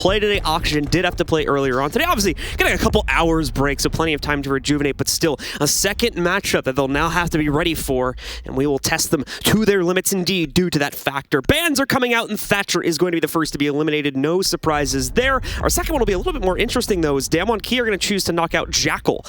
play today. Oxygen did have to play earlier on today. Obviously, getting a couple hours break, so plenty of time to rejuvenate, but still a second matchup that they'll now have to be ready for, and we will test them to their limits indeed due to that factor. Bans are coming out, and Thatcher is going to be the first to be eliminated. No surprises there. Our second one will be a little bit more interesting, though, as DAMWON Key are going to choose to knock out Jackal.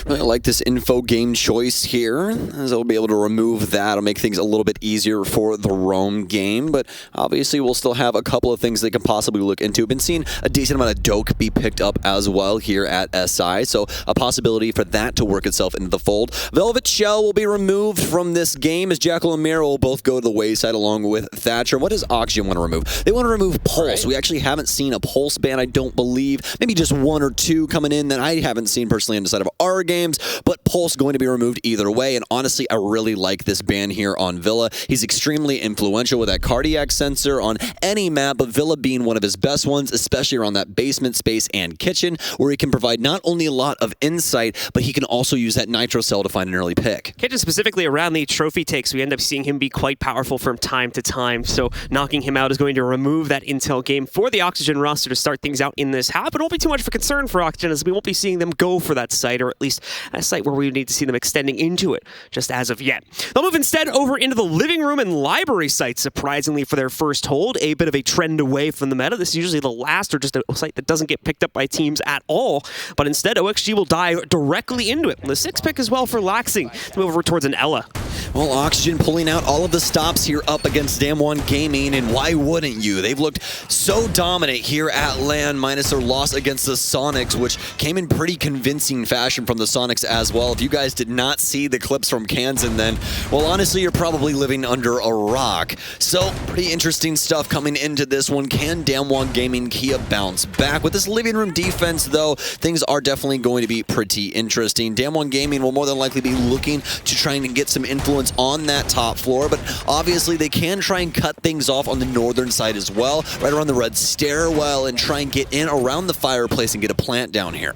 Really like this info game choice here, as I'll be able to remove that. It'll make things a little bit easier for the roam game, but obviously we'll still have a couple of things they can possibly look into. Been seeing a decent amount of Doke be picked up as well here at SI, so a possibility for that to work itself into the fold. Velvet Shell will be removed from this game, as Jackal and Mira will both go to the wayside along with Thatcher. What does Oxygen want to remove? They want to remove Pulse. Right. We actually haven't seen a Pulse ban, I don't believe. Maybe just one or two coming in that I haven't seen personally on the side of our games, but Pulse going to be removed either way, and honestly, I really like this ban here on Villa. He's extremely influential with that cardiac sensor on any map, but Villa being one of his best ones, especially around that basement space and kitchen, where he can provide not only a lot of insight, but he can also use that Nitro Cell to find an early pick. Kitchen specifically around the trophy takes, we end up seeing him be quite powerful from time to time, so knocking him out is going to remove that intel game for the Oxygen roster to start things out in this half. It won't be too much of a concern for Oxygen, as we won't be seeing them go for that site, or at least a site where we need to see them extending into it, just as of yet. They'll move instead over into the living room and library site, surprisingly, for their first hold. A bit of a trend away from the meta. This is usually the last, or just a site that doesn't get picked up by teams at all, but instead OXG will dive directly into it. And the 6th pick as well for Laxing to move over towards an Ella. Well, Oxygen pulling out all of the stops here up against DAMWON Gaming, and why wouldn't you? They've looked so dominant here at LAN, minus their loss against the Sonics, which came in pretty convincing fashion from the Sonics as well. If you guys did not see the clips from Kansan, then, well, honestly, you're probably living under a rock. So, pretty interesting stuff coming into this one. Can DAMWON Gaming Kia bounce back? With this living room defense, though, things are definitely going to be pretty interesting. DAMWON Gaming will more than likely be looking to try and get some influence on that top floor, but obviously they can try and cut things off on the northern side as well, right around the red stairwell, and try and get in around the fireplace and get a plant down here.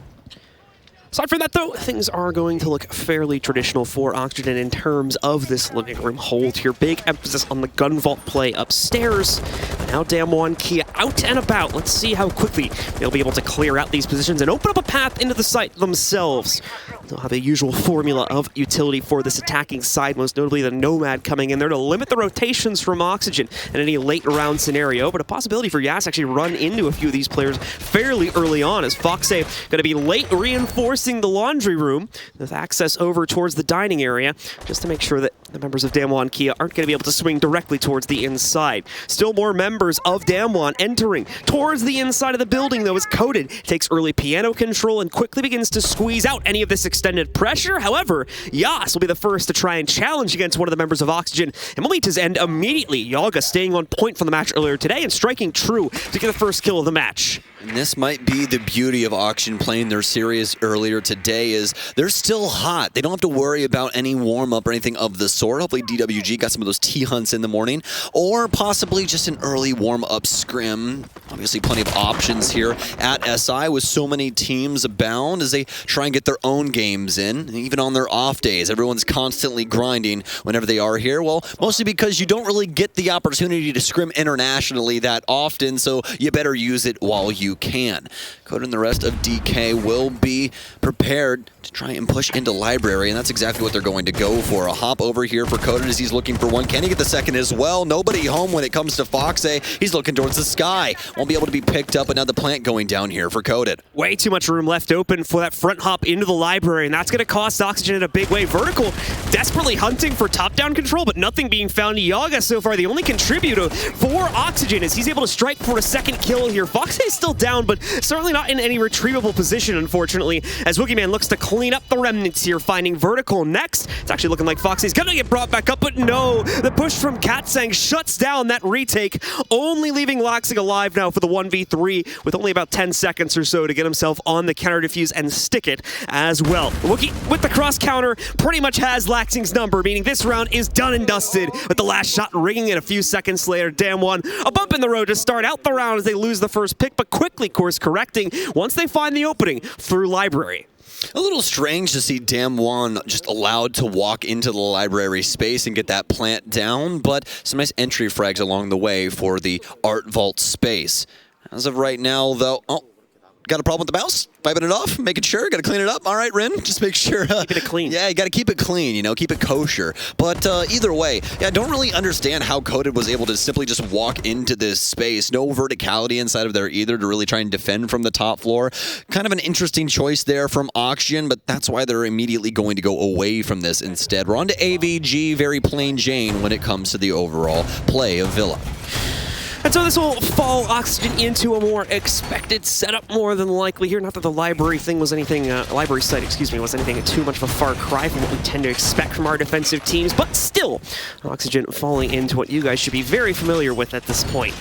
Aside from that, though, things are going to look fairly traditional for Oxygen in terms of this living room hold here. Big emphasis on the gun vault play upstairs. Now DAMWON Kia out and about. Let's see how quickly they'll be able to clear out these positions and open up a path into the site themselves. They'll have the usual formula of utility for this attacking side, most notably the Nomad coming in there to limit the rotations from Oxygen in any late round scenario, but a possibility for Yas actually run into a few of these players fairly early on, as Foxe going to be late reinforcing the laundry room with access over towards the dining area, just to make sure that the members of DAMWON Kia aren't going to be able to swing directly towards the inside. Still more members of DAMWON entering towards the inside of the building, though, as Coded takes early piano control and quickly begins to squeeze out any of this extended pressure. However, Yas will be the first to try and challenge against one of the members of Oxygen, and will meet his end immediately. Yaga staying on point from the match earlier today and striking true to get the first kill of the match. And this might be the beauty of Oxygen playing their series earlier today, is they're still hot. They don't have to worry about any warm-up or anything of the sort. Hopefully DWG got some of those T-hunts in the morning, or possibly just an early warm-up scrim. Obviously plenty of options here at SI with so many teams abound as they try and get their own games in, even on their off days. Everyone's constantly grinding whenever they are here. Well, mostly because you don't really get the opportunity to scrim internationally that often, so you better use it while you can. Code and the rest of DK will be prepared to try and push into library, and that's exactly what they're going to go for. A hop over here for Coded as he's looking for one. Can he get the second as well? Nobody home when it comes to Foxe. He's looking towards the sky. Won't be able to be picked up, but now the plant going down here for Coded. Way too much room left open for that front hop into the library, and that's going to cost Oxygen in a big way. Vertical desperately hunting for top-down control, but nothing being found. Yaga so far the only contributor for Oxygen, as he's able to strike for a second kill here. Foxe is still down, but certainly not in any retrievable position, unfortunately, as Woogieman looks to clean up the remnants here, finding Vertical next. It's actually looking like Foxy's gonna get brought back up, but no, the push from Katsang shuts down that retake, only leaving Laxing alive now for the 1v3 with only about 10 seconds or so to get himself on the counter defuse and stick it as well. Wookie with the cross counter pretty much has Laxing's number, meaning this round is done and dusted, with the last shot ringing in a few seconds later. DAMWON a bump in the road to start out the round as they lose the first pick, but quickly course correcting once they find the opening through library. A little strange to see DAMWON just allowed to walk into the library space and get that plant down, but some nice entry frags along the way for the Art Vault space. As of right now, though, got a problem with the mouse? Wiping it off, making sure, got to clean it up. All right, Rin, just make sure. Keep it clean. Yeah, you got to keep it clean, you know, keep it kosher. But either way, yeah, I don't really understand how Coded was able to simply just walk into this space. No verticality inside of there either to really try and defend from the top floor. Kind of an interesting choice there from OXG, but that's why they're immediately going to go away from this instead. We're on to AVG, very plain Jane when it comes to the overall play of Villa. And so this will fall Oxygen into a more expected setup, more than likely here. Not that the library thing was anything, library site, excuse me, was anything too much of a far cry from what we tend to expect from our defensive teams, but still, Oxygen falling into what you guys should be very familiar with at this point.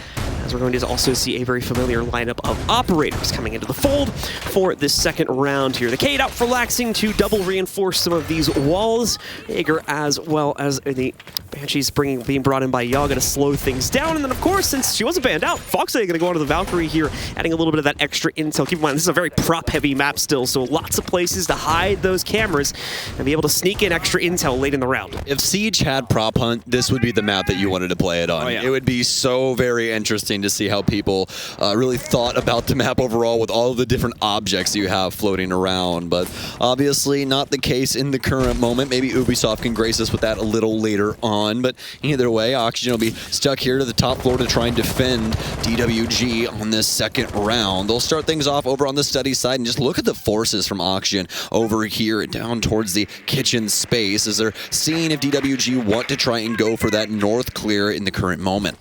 As we're going to also see a very familiar lineup of operators coming into the fold for this second round here. The Cade out for Laxing to double reinforce some of these walls. Jaeger, as well as the Banshees being brought in by Yaga to slow things down. And then, of course, since she wasn't banned out, Foxy going to go onto the Valkyrie here, adding a little bit of that extra intel. Keep in mind, this is a very prop-heavy map still, so lots of places to hide those cameras and be able to sneak in extra intel late in the round. If Siege had prop hunt, this would be the map that you wanted to play it on. Oh, yeah. It would be so very interesting to see how people really thought about the map overall with all of the different objects you have floating around. But obviously not the case in the current moment. Maybe Ubisoft can grace us with that a little later on. But either way, Oxygen will be stuck here to the top floor to try and defend DWG on this second round. They'll start things off over on the study side and just look at the forces from Oxygen over here down towards the kitchen space as they're seeing if DWG want to try and go for that north clear in the current moment.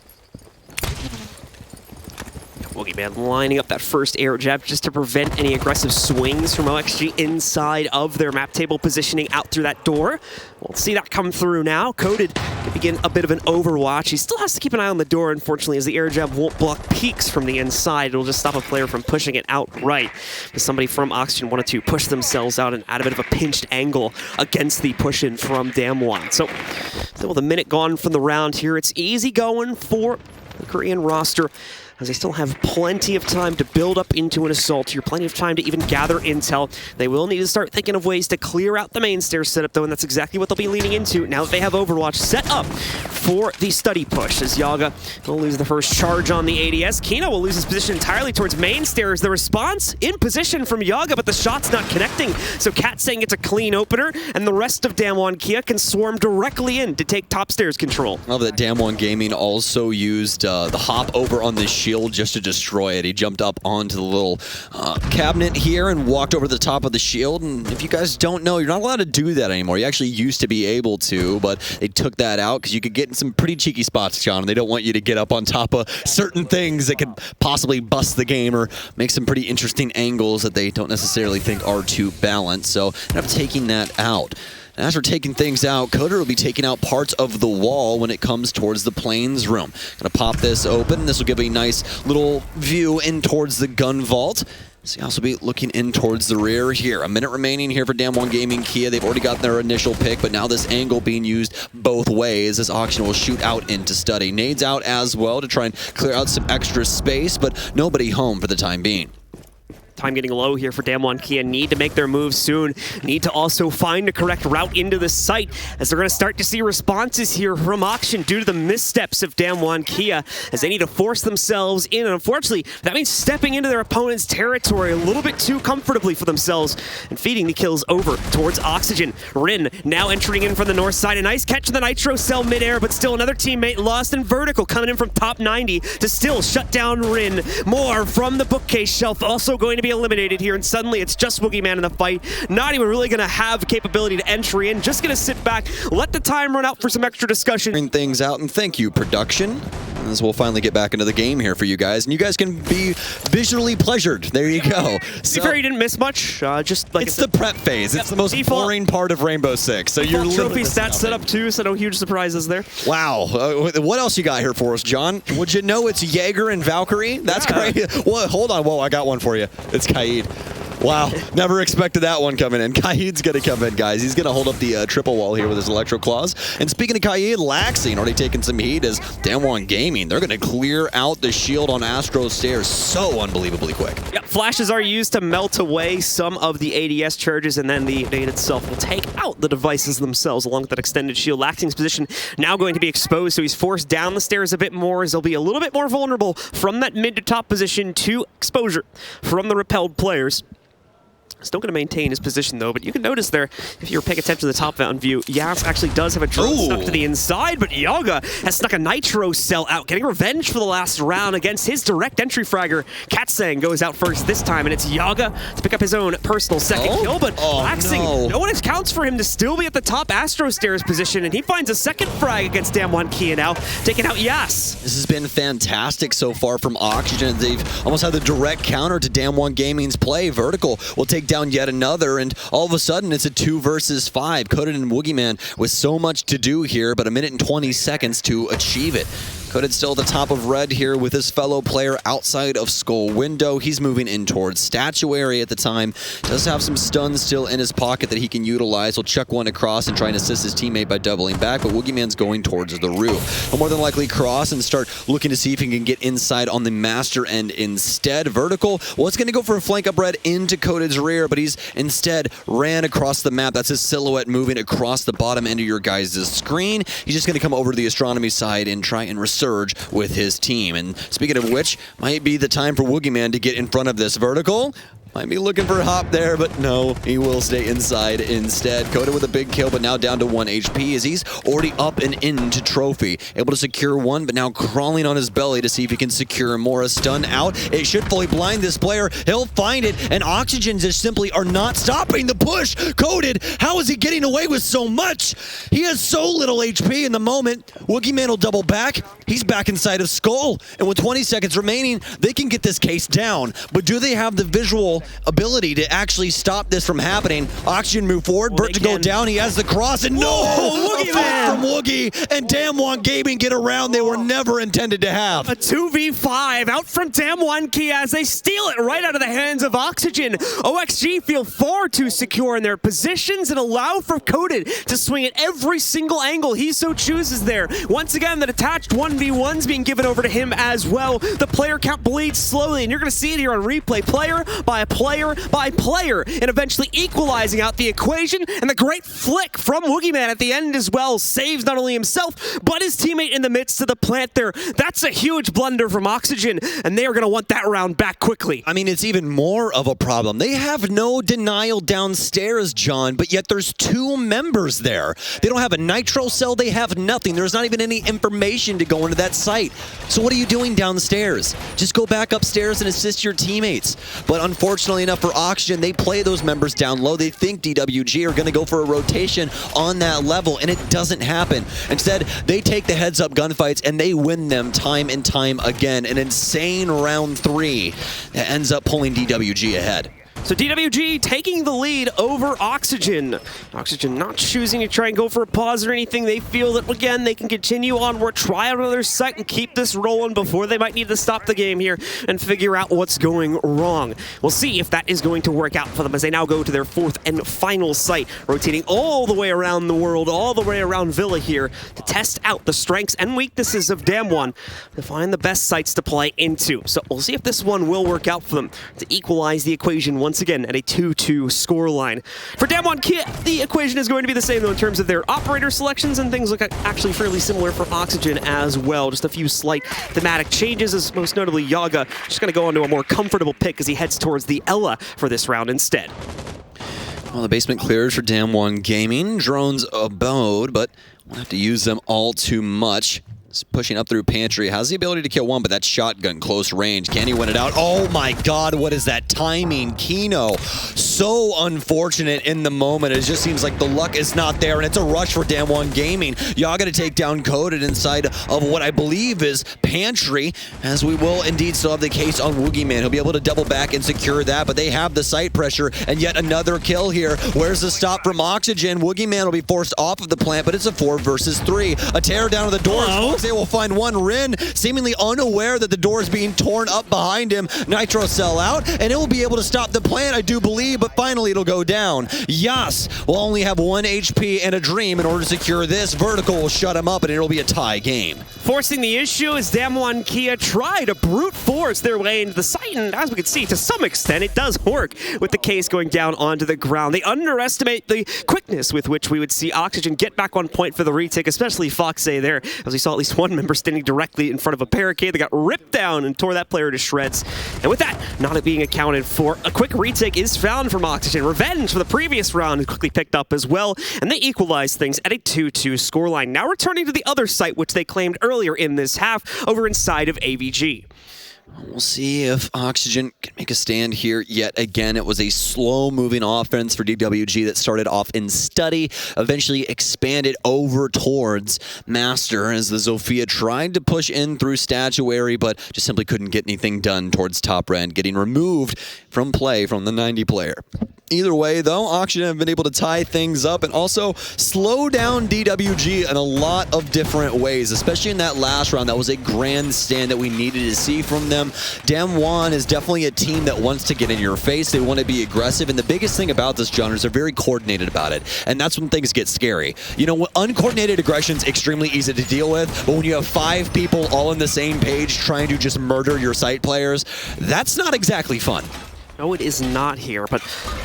Boogeyman lining up that first air jab just to prevent any aggressive swings from OXG inside of their map table positioning out through that door. We'll see that come through now. Coded can begin a bit of an overwatch. He still has to keep an eye on the door, unfortunately, as the air jab won't block peeks from the inside. It'll just stop a player from pushing it outright. But somebody from Oxygen wanted to push themselves out and add a bit of a pinched angle against the push-in from DAMWON. So, still with a minute gone from the round here, it's easy going for the Korean roster, as they still have plenty of time to build up into an assault here, plenty of time to even gather intel. They will need to start thinking of ways to clear out the main stairs setup, though, and that's exactly what they'll be leaning into now that they have Overwatch set up for the study push, as Yaga will lose the first charge on the ADS. Kino will lose his position entirely towards main stairs. The response in position from Yaga, but the shot's not connecting. So Cat saying it's a clean opener, and the rest of DAMWON Kia can swarm directly in to take top stairs control. I love that DAMWON Gaming also used the hop over on the shield just to destroy it. He jumped up onto the little cabinet here and walked over the top of the shield. And if you guys don't know, you're not allowed to do that anymore. You actually used to be able to, but they took that out because you could get in some pretty cheeky spots, John. They don't want you to get up on top of certain things that could possibly bust the game or make some pretty interesting angles that they don't necessarily think are too balanced. So end up taking that out. And as we're taking things out, Coder will be taking out parts of the wall when it comes towards the planes room. Gonna pop this open. This will give a nice little view in towards the gun vault. So you also be looking in towards the rear here. A minute remaining here for DAMWON Gaming Kia. They've already got their initial pick, but now this angle being used both ways. This Auction will shoot out into study. Nades out as well to try and clear out some extra space, but nobody home for the time being. Time getting low here for DAMWON Kia. Need to make their move soon. Need to also find a correct route into the site, as they're going to start to see responses here from Auction due to the missteps of DAMWON Kia, as they need to force themselves in. And unfortunately, that means stepping into their opponent's territory a little bit too comfortably for themselves and feeding the kills over towards Oxygen. Rin now entering in from the north side. A nice catch in the Nitro cell midair, but still another teammate lost, and Vertical coming in from top 90 to still shut down Rin. More from the bookcase shelf, also going to be eliminated here, and suddenly it's just Boogeyman in the fight. Not even really going to have capability to entry in, just going to sit back, let the time run out for some extra discussion. Bring things out, and thank you, production. As we'll finally get back into the game here for you guys, and you guys can be visually pleasured. There you go. To be fair, you didn't miss much. Just like it's the prep phase. It's the most boring part of Rainbow Six. So you're trophy stats set up too, so no huge surprises there. Wow. What else you got here for us, John? Would you know it's Jaeger and Valkyrie? That's great. Well, hold on. Whoa, I got one for you. It's Kaid. Wow, never expected that one coming in. Kaid's going to come in, guys. He's going to hold up the triple wall here with his Electro Claws. And speaking of Kaid, Laxing already taking some heat as DAMWON Gaming. They're going to clear out the shield on Astro Stairs so unbelievably quick. Yep, flashes are used to melt away some of the ADS charges, and then the nade itself will take out the devices themselves along with that extended shield. Laxing's position now going to be exposed, so he's forced down the stairs a bit more as he'll be a little bit more vulnerable from that mid to top position to exposure from the repelled players. Still going to maintain his position, though, but you can notice there, if you're paying attention to the top-down view, Yas actually does have a drone stuck to the inside, but Yaga has snuck a Nitro cell out, getting revenge for the last round against his direct entry fragger. Katsang goes out first this time, and it's Yaga to pick up his own personal second kill, but Laxing, no one accounts for him to still be at the top Astro Stairs position, and he finds a second frag against DAMWON Kia now, taking out Yas. This has been fantastic so far from Oxygen. They've almost had the direct counter to DAMWON Gaming's play. Vertical will take down yet another, and all of a sudden it's a 2 versus 5. Coded and Woogieman with so much to do here, but a minute and 20 seconds to achieve it. Coded still at the top of red here with his fellow player outside of Skull window. He's moving in towards statuary at the time. Does have some stuns still in his pocket that he can utilize. He'll chuck one across and try and assist his teammate by doubling back, but Woogieman's going towards the roof. He'll more than likely cross and start looking to see if he can get inside on the master end instead. Vertical, well, it's going to go for a flank up red into Coded's rear, but he's instead ran across the map. That's his silhouette moving across the bottom end of your guys' screen. He's just going to come over to the astronomy side and try and surge with his team. And speaking of which, might be the time for Woogieman to get in front of this. Vertical might be looking for a hop there, but no, he will stay inside instead. Coded with a big kill, but now down to 1 HP as he's already up and into trophy. Able to secure one, but now crawling on his belly to see if he can secure more. A stun out. It should fully blind this player. He'll find it, and Oxygen just simply are not stopping the push. Coded, how is he getting away with so much? He has so little HP in the moment. Woogieman will double back. He's back inside of Skull, and with 20 seconds remaining, they can get this case down. But do they have the visual ability to actually stop this from happening? Oxygen move forward, Bert to go down, he has the cross, and no! A fight from Woogie, and DAMWON Gaming get around they were never intended to have. A 2v5 out from DAMWON Kia as they steal it right out of the hands of Oxygen. OXG feel far too secure in their positions and allow for Coded to swing at every single angle he so chooses there. Once again, that attached 1v1's being given over to him as well. The player count bleeds slowly, and you're going to see it here on replay. Player by player, and eventually equalizing out the equation, and the great flick from Woogieman at the end as well saves not only himself, but his teammate in the midst of the plant there. That's a huge blunder from Oxygen, and they are going to want that round back quickly. I mean, it's even more of a problem. They have no denial downstairs, John, but yet there's 2 members there. They don't have a Nitro cell, they have nothing. There's not even any information to go into that site. So what are you doing downstairs? Just go back upstairs and assist your teammates. But unfortunately enough for Oxygen, they play those members down low. They think DWG are going to go for a rotation on that level, and it doesn't happen. Instead, they take the heads-up gunfights, and they win them time and time again. An insane round 3 that ends up pulling DWG ahead. So DWG taking the lead over Oxygen. Oxygen not choosing to try and go for a pause or anything. They feel that, again, they can continue onward, try out another site, and keep this rolling before they might need to stop the game here and figure out what's going wrong. We'll see if that is going to work out for them as they now go to their 4th and final site, rotating all the way around the world, all the way around Villa here to test out the strengths and weaknesses of DAMWON to find the best sites to play into. So we'll see if this one will work out for them to equalize the equation once again at a 2-2 scoreline. For DAMWON Kia, the equation is going to be the same though in terms of their operator selections, and things look actually fairly similar for Oxygen as well. Just a few slight thematic changes, as most notably Yaga just going to go onto a more comfortable pick as he heads towards the Ella for this round instead. Well, the basement clears for DAMWON Gaming. Drones abode, but we'll have to use them all too much. Pushing up through pantry, has the ability to kill one, but that shotgun close range. Can he win it out? Oh my god, what is that timing? Kino so unfortunate in the moment. It just seems like the luck is not there, and it's a rush for DAMWON Gaming. Yaga to take down Coded inside of what I believe is Pantry, as we will indeed still have the case on Woogieman. He'll be able to double back and secure that, but they have the site pressure, and yet another kill here. Where's the stop from Oxygen? Woogieman will be forced off of the plant, but it's a 4 versus 3. A tear down to the doors. They will find one. Rin, seemingly unaware that the door is being torn up behind him. Nitro Cell out, and it will be able to stop the plant, I do believe, but finally it'll go down. Yas will only have 1 HP and a dream in order to secure this. Vertical will shut him up, and it'll be a tie game. Forcing the issue as DAMWON Kia try to brute force their way into the site, and as we can see, to some extent, it does work with the case going down onto the ground. They underestimate the quickness with which we would see Oxygen get back on point for the retake, especially Foxay there, as we saw at least one member standing directly in front of a barricade that got ripped down and tore that player to shreds. And with that not being accounted for, a quick retake is found from Oxygen. Revenge for the previous round is quickly picked up as well, and they equalize things at a 2-2 scoreline. Now returning to the other site, which they claimed earlier in this half, over inside of AVG. We'll see if Oxygen can make a stand here yet again. It was a slow-moving offense for DWG that started off in Study, eventually expanded over towards Master as the Zofia tried to push in through Statuary, but just simply couldn't get anything done towards top red, getting removed from play from the 90 player. Either way, though, Oxygen have been able to tie things up and also slow down DWG in a lot of different ways, especially in that last round. That was a grandstand that we needed to see from them. DAMWON is definitely a team that wants to get in your face. They want to be aggressive, and the biggest thing about this genre is they're very coordinated about it, and that's when things get scary. You know, uncoordinated aggression is extremely easy to deal with, but when you have 5 people all on the same page trying to just murder your site players, that's not exactly fun. No, it is not here, but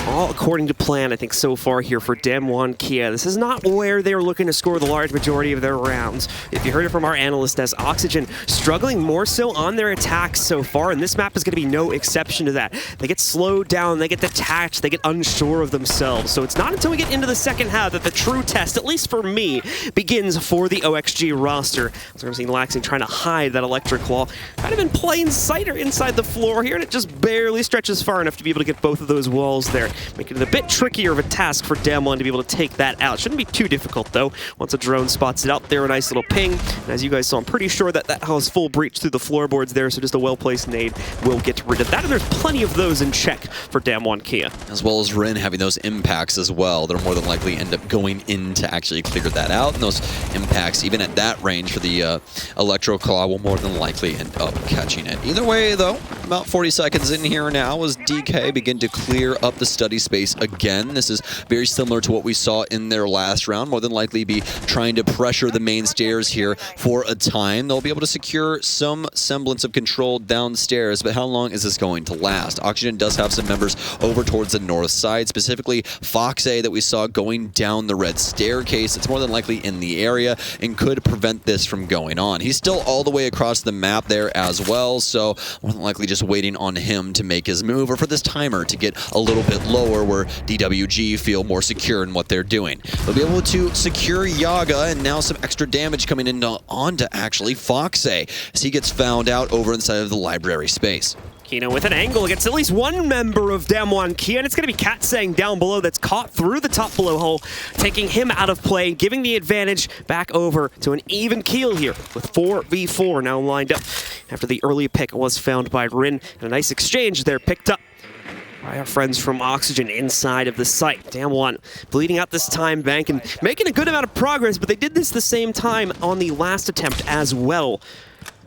all according to plan, I think, so far here for DAMWON Kia. This is not where they were looking to score the large majority of their rounds. If you heard it from our analyst, as Oxygen struggling more so on their attacks so far, and this map is going to be no exception to that. They get slowed down, they get detached, they get unsure of themselves. So it's not until we get into the second half that the true test, at least for me, begins for the OXG roster. So we're seeing Laxing trying to hide that electric claw, kind of in plain sight or inside the floor here, and it just barely stretches far enough to be able to get both of those walls there, making it a bit trickier of a task for DAMWON to be able to take that out. Shouldn't be too difficult, though. Once a drone spots it out there, a nice little ping. And as you guys saw, I'm pretty sure that that has full breach through the floorboards there, so just a well-placed nade will get rid of that. And there's plenty of those in check for DAMWON Kia. As well as Rin having those impacts as well. They'll more than likely end up going in to actually figure that out. And those impacts, even at that range for the Electro Claw, will more than likely end up catching it. Either way, though, about 40 seconds in here now as DK begin to clear up the study space again. This is very similar to what we saw in their last round. More than likely be trying to pressure the main stairs here for a time. They'll be able to secure some semblance of control downstairs, but how long is this going to last? Oxygen does have some members over towards the north side, specifically Foxay that we saw going down the red staircase. It's more than likely in the area and could prevent this from going on. He's still all the way across the map there as well, so more than likely just waiting on him to make his move, or for this timer to get a little bit lower where DWG feel more secure in what they're doing. They'll be able to secure Yaga, and now some extra damage coming in onto actually Foxay as he gets found out over inside of the library space. Kino with an angle against at least one member of DAMWON Kia, and it's going to be Katsang down below that's caught through the top below hole, taking him out of play, giving the advantage back over to an even keel here with 4v4 now lined up after the early pick was found by Rin. And a nice exchange there picked up by our friends from Oxygen inside of the site. DAMWON bleeding out this time bank and making a good amount of progress, but they did this the same time on the last attempt as well.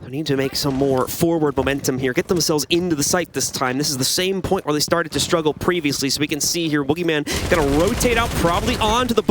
They need to make some more forward momentum here, get themselves into the site this time. This is the same point where they started to struggle previously, so we can see here Woogieman gonna rotate out probably onto the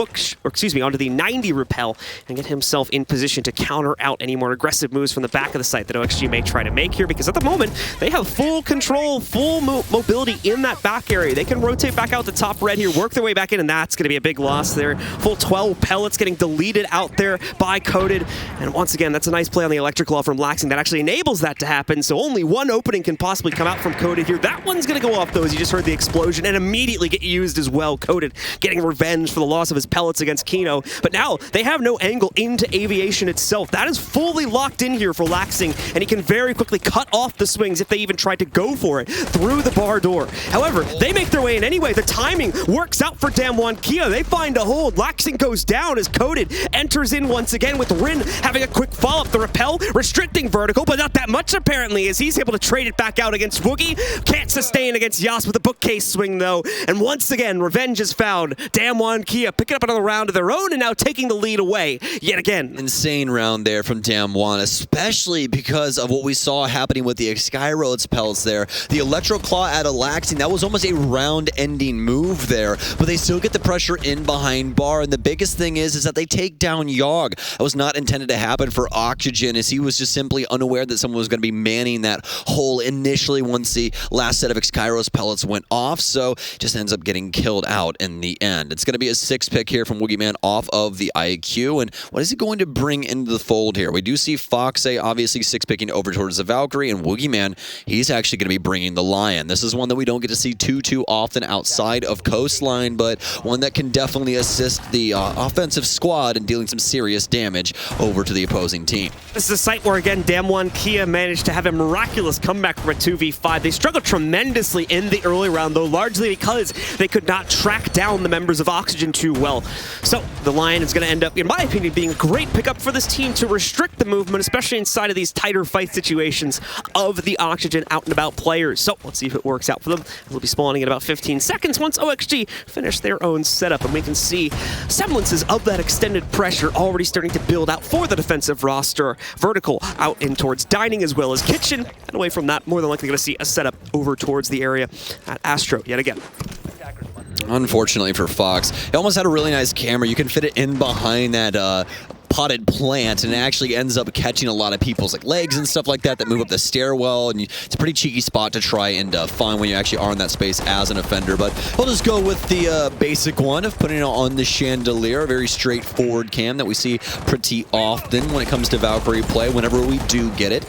onto the 90 repel and get himself in position to counter out any more aggressive moves from the back of the site that OXG may try to make here, because at the moment they have full control, full mobility in that back area. They can rotate back out to top red here, work their way back in, and that's gonna be a big loss there. Full 12 pellets getting deleted out there by Coded, and once again, that's a nice play on the electric claw from Lack Laxing that actually enables that to happen, so only one opening can possibly come out from Coded here. That one's going to go off, though, as you just heard the explosion, and immediately get used as well. Coded getting revenge for the loss of his pellets against Kino, but now they have no angle into Aviation itself. That is fully locked in here for Laxing, and he can very quickly cut off the swings if they even tried to go for it through the bar door. However, they make their way in anyway. The timing works out for DAMWON Kia. They find a hold. Laxing goes down as Coded enters in once again with Rin having a quick follow-up. The repel restricting Vertical, but not that much apparently, as he's able to trade it back out against Woogie. Can't sustain against Yas with a bookcase swing though. And once again, revenge is found. DAMWON Kia picking up another round of their own and now taking the lead away yet again. Insane round there from DAMWON, especially because of what we saw happening with the Skyroads pellets there. The Electro Claw out of Laxing, that was almost a round-ending move there, but they still get the pressure in behind bar, and the biggest thing is that they take down Yogg. That was not intended to happen for Oxygen, as he was just simply unaware that someone was going to be manning that hole initially once the last set of Skyros pellets went off, so just ends up getting killed out in the end. It's going to be a 6 pick here from Woogieman off of the IQ, and what is he going to bring into the fold here? We do see Foxay obviously 6 picking over towards the Valkyrie, and Woogieman, he's actually going to be bringing the Lion. This is one that we don't get to see too often outside of Coastline, but one that can definitely assist the offensive squad in dealing some serious damage over to the opposing team. This is a site where, again, DAMWON Kia managed to have a miraculous comeback from a 2v5. They struggled tremendously in the early round, though, largely because they could not track down the members of Oxygen too well. So the Lion is going to end up, in my opinion, being a great pickup for this team to restrict the movement, especially inside of these tighter fight situations of the Oxygen out-and-about players. So let's see if it works out for them. They'll be spawning in about 15 seconds once OXG finish their own setup, and we can see semblances of that extended pressure already starting to build out for the defensive roster. Vertical out in towards Dining as well as Kitchen, and away from that, more than likely going to see a setup over towards the area at Astro yet again. Unfortunately for Fox, it almost had a really nice camera. You can fit it in behind that potted plant, and it actually ends up catching a lot of people's legs and stuff like that move up the stairwell, and it's a pretty cheeky spot to try and find when you actually are in that space as an offender. But we'll just go with the basic one of putting it on the chandelier, a very straightforward cam that we see pretty often when it comes to Valkyrie play whenever we do get it.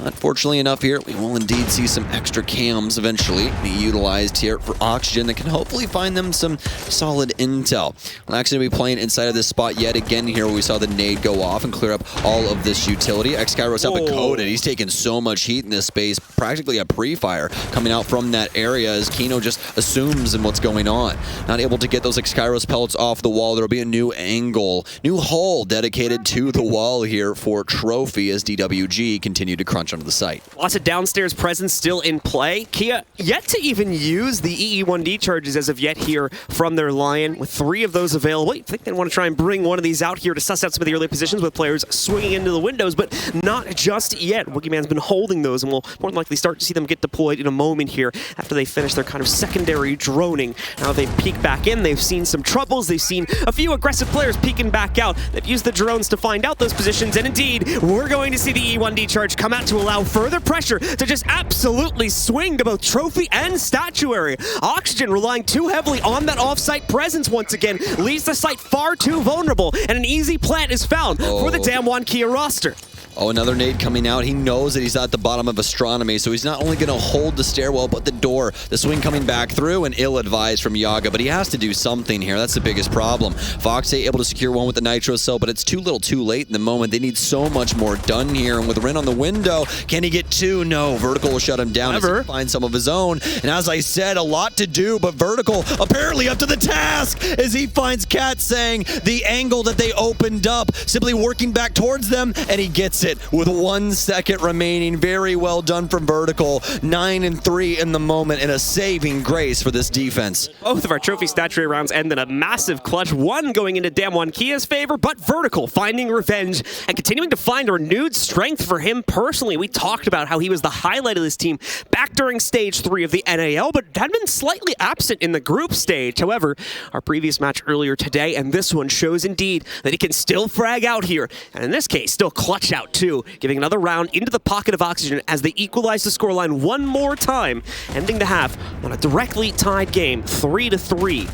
Unfortunately enough here, we will indeed see some extra cams eventually be utilized here for Oxygen that can hopefully find them some solid intel. We'll actually be playing inside of this spot yet again here where we saw the nade go off and clear up all of this utility. Skyros out Coded. He's taking so much heat in this space, practically a pre-fire coming out from that area as Kino just assumes in what's going on. Not able to get those Skyros pellets off the wall. There will be a new angle, new hole dedicated to the wall here for Trophy as DWG continue to crunch onto the site. Lots of downstairs presence still in play. Kia yet to even use the EE1D charges as of yet here from their Lion, with 3 of those available. You think they want to try and bring one of these out here to suss out some of the early positions with players swinging into the windows, but not just yet. Woogieman's been holding those, and we'll more than likely start to see them get deployed in a moment here after they finish their kind of secondary droning. Now they've peeked back in, they've seen some troubles, they've seen a few aggressive players peeking back out. They've used the drones to find out those positions, and indeed, we're going to see the E1D charge come out to allow further pressure to just absolutely swing to both Trophy and Statuary. Oxygen relying too heavily on that off-site presence once again leaves the site far too vulnerable, and an easy plant is found for the DAMWON Kia roster. Oh, another nade coming out. He knows that he's at the bottom of Astronomy, so he's not only going to hold the stairwell, but the door. The swing coming back through, and ill-advised from Yaga, but he has to do something here. That's the biggest problem. Foxay able to secure one with the Nitro Cell, but it's too little too late in the moment. They need so much more done here, and with Rin on the window, can he get 2? No, Vertical will shut him down as he finds some of his own. And as I said, a lot to do, but Vertical apparently up to the task as he finds Cat saying the angle that they opened up, simply working back towards them, and he gets it with 1 second remaining. Very well done from Vertical. 9 and 3 in the moment, and a saving grace for this defense. Both of our Trophy Statuary rounds end in a massive clutch. One going into DAMWON Kia's favor, but Vertical finding revenge and continuing to find a renewed strength for him personally. We talked about how he was the highlight of this team back during Stage 3 of the NAL, but had been slightly absent in the group stage. However, our previous match earlier today and this one shows indeed that he can still frag out here, and in this case, still clutch out too, giving another round into the pocket of Oxygen as they equalize the scoreline one more time, ending the half on a directly tied game, 3-3.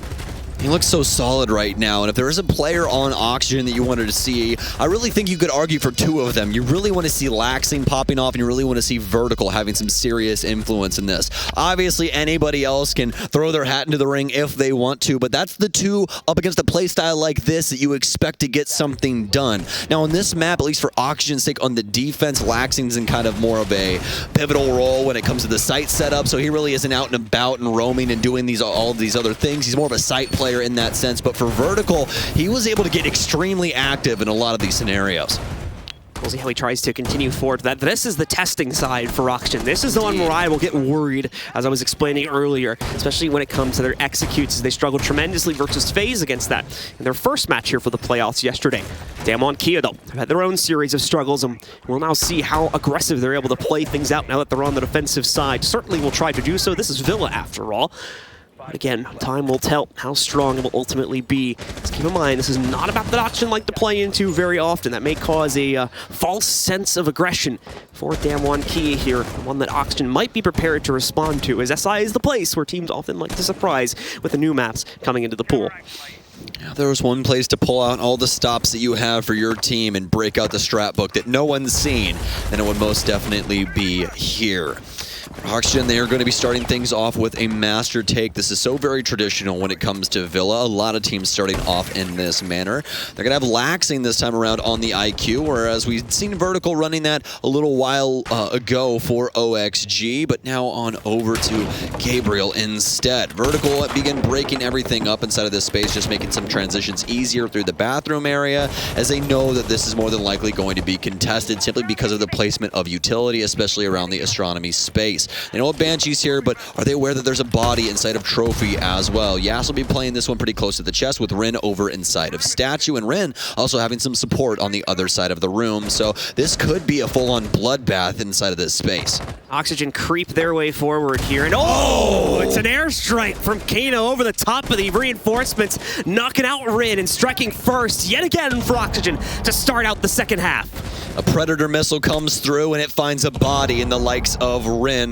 He looks so solid right now, and if there is a player on Oxygen that you wanted to see, I really think you could argue for two of them. You really want to see Laxing popping off, and you really want to see Vertical having some serious influence in this. Obviously, anybody else can throw their hat into the ring if they want to, but that's the two up against a playstyle like this that you expect to get something done. Now, on this map, at least for Oxygen's sake, on the defense, Laxing's in kind of more of a pivotal role when it comes to the site setup, so he really isn't out and about and roaming and doing all of these other things. He's more of a site player in that sense, but for Vertical, he was able to get extremely active in a lot of these scenarios. We'll see how he tries to continue forward. This is the testing side for Oxygen. This is the one where I will get worried, as I was explaining earlier, especially when it comes to their executes, as they struggled tremendously versus FaZe against that in their first match here for the playoffs yesterday. DAMWON Kia, though, have had their own series of struggles, and we'll now see how aggressive they're able to play things out now that they're on the defensive side. Certainly will try to do so. This is Villa, after all. But again, time will tell how strong it will ultimately be. Just keep in mind, this is not about that Oxygen like to play into very often. That may cause a false sense of aggression for DAMWON Kia here, one that Oxygen might be prepared to respond to, as SI is the place where teams often like to surprise with the new maps coming into the pool. If there was one place to pull out all the stops that you have for your team and break out the strat book that no one's seen, then it would most definitely be here. Oxygen, they are going to be starting things off with a master take. This is so very traditional when it comes to Villa. A lot of teams starting off in this manner. They're going to have Laxing this time around on the IQ, whereas we've seen Vertical running that a little while ago for OXG, but now on over to Gabriel instead. Vertical begin breaking everything up inside of this space, just making some transitions easier through the bathroom area, as they know that this is more than likely going to be contested simply because of the placement of utility, especially around the astronomy space. They know Banshee's here, but are they aware that there's a body inside of Trophy as well? Yas will be playing this one pretty close to the chest with Rin over inside of Statue, and Rin also having some support on the other side of the room. So this could be a full-on bloodbath inside of this space. Oxygen creep their way forward here, and it's an airstrike from Kano over the top of the reinforcements, knocking out Rin and striking first yet again for Oxygen to start out the second half. A Predator missile comes through and it finds a body in the likes of Rin.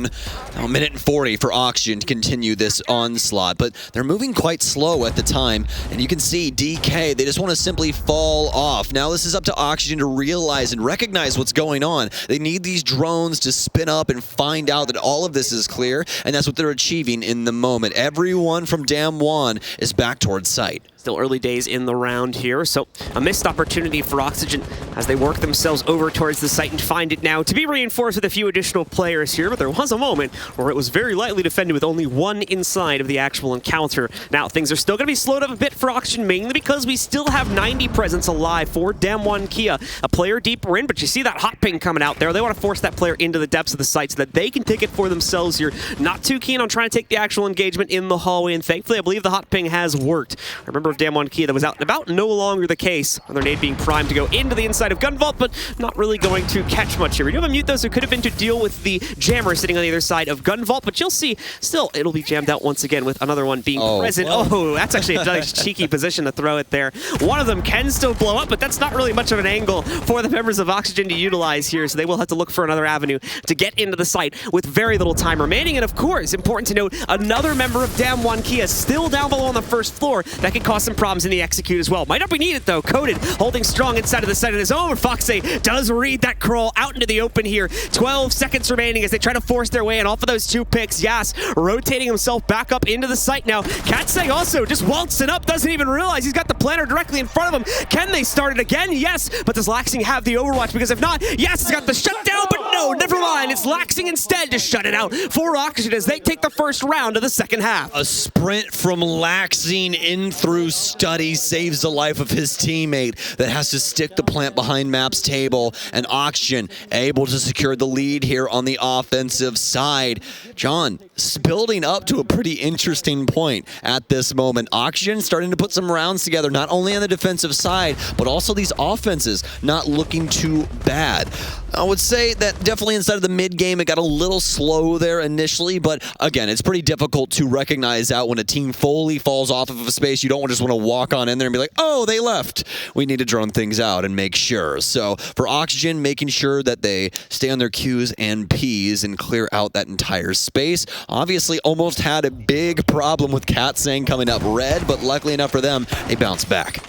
Now, a minute and 40 for Oxygen to continue this onslaught, but they're moving quite slow at the time, and you can see DK, they just want to simply fall off. Now this is up to Oxygen to realize and recognize what's going on. They need these drones to spin up and find out that all of this is clear, and that's what they're achieving in the moment. Everyone from DAMWON is back towards site. Still early days in the round here, so a missed opportunity for Oxygen as they work themselves over towards the site and find it now to be reinforced with a few additional players here, but there was a moment where it was very lightly defended with only one inside of the actual encounter. Now, things are still going to be slowed up a bit for Oxygen, mainly because we still have 90 presence alive for DAMWON Kia, a player deeper in, but you see that hot ping coming out there. They want to force that player into the depths of the site so that they can take it for themselves here. Not too keen on trying to take the actual engagement in the hallway, and thankfully, I believe the hot ping has worked. Remember, of DAMWON Kia, that was out and about, no longer the case. Their nade being primed to go into the inside of Gun Vault, but not really going to catch much here. We do have a mute, though, so it could have been to deal with the jammer sitting on the other side of Gun Vault, but you'll see, still, it'll be jammed out once again with another one being present. Well. Oh, that's actually a nice cheeky position to throw it there. One of them can still blow up, but that's not really much of an angle for the members of Oxygen to utilize here, so they will have to look for another avenue to get into the site with very little time remaining. And of course, important to note, another member of DAMWON Kia still down below on the first floor. That could cause some problems in the execute as well. Might not be needed though. Coded holding strong inside of the site of his own. Foxy does read that crawl out into the open here. 12 seconds remaining as they try to force their way in off of those two picks. Yas rotating himself back up into the site now. Katsei also just waltzing up, doesn't even realize he's got the planner directly in front of him. Can they start it again? Yes, but does Laxing have the overwatch? Because if not, Yas has got the shutdown, but no, never mind. It's Laxing instead to shut it out for Oxygen as they take the first round of the second half. A sprint from Laxing in through Study saves the life of his teammate that has to stick the plant behind Map's table, and Oxygen able to secure the lead here on the offensive side. John, building up to a pretty interesting point at this moment. Oxygen starting to put some rounds together, not only on the defensive side, but also these offenses not looking too bad. I would say that definitely inside of the mid game, it got a little slow there initially, but again, it's pretty difficult to recognize out when a team fully falls off of a space. You don't just want to walk on in there and be like, oh, they left. We need to drone things out and make sure. So for Oxygen, making sure that they stay on their Qs and Ps and clear out that entire space. Obviously, almost had a big problem with Katsang coming up red, but luckily enough for them, they bounced back.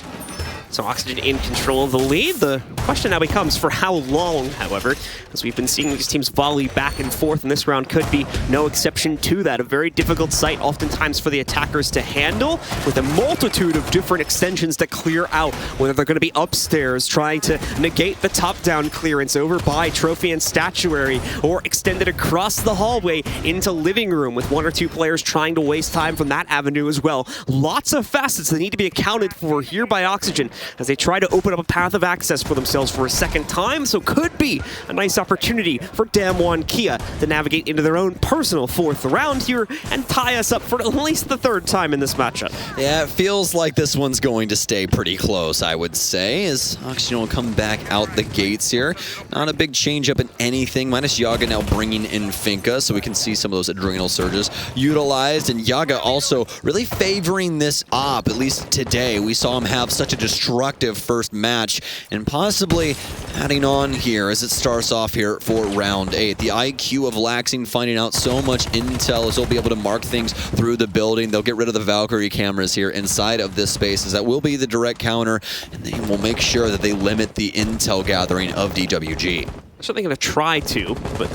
So Oxygen in control of the lead. The question now becomes for how long, however, as we've been seeing these teams volley back and forth, and this round could be no exception to that. A very difficult site oftentimes for the attackers to handle, with a multitude of different extensions to clear out, whether they're going to be upstairs trying to negate the top-down clearance over by trophy and statuary, or extended across the hallway into living room, with one or two players trying to waste time from that avenue as well. Lots of facets that need to be accounted for here by Oxygen as they try to open up a path of access for themselves for a second time, so could be a nice opportunity for DAMWON Kia to navigate into their own personal fourth round here and tie us up for at least the third time in this matchup. Yeah, it feels like this one's going to stay pretty close, I would say, as Oxygen will come back out the gates here. Not a big change up in anything, minus Yaga now bringing in Finka, so we can see some of those adrenal surges utilized, and Yaga also really favoring this op, at least today. We saw him have such a destructive first match, and possibly adding on here as it starts off here for round 8. The IQ of Laxing finding out so much intel as they'll be able to mark things through the building. They'll get rid of the Valkyrie cameras here inside of this space, as that will be the direct counter, and they will make sure that they limit the intel gathering of DWG. I'm certainly going to try to, but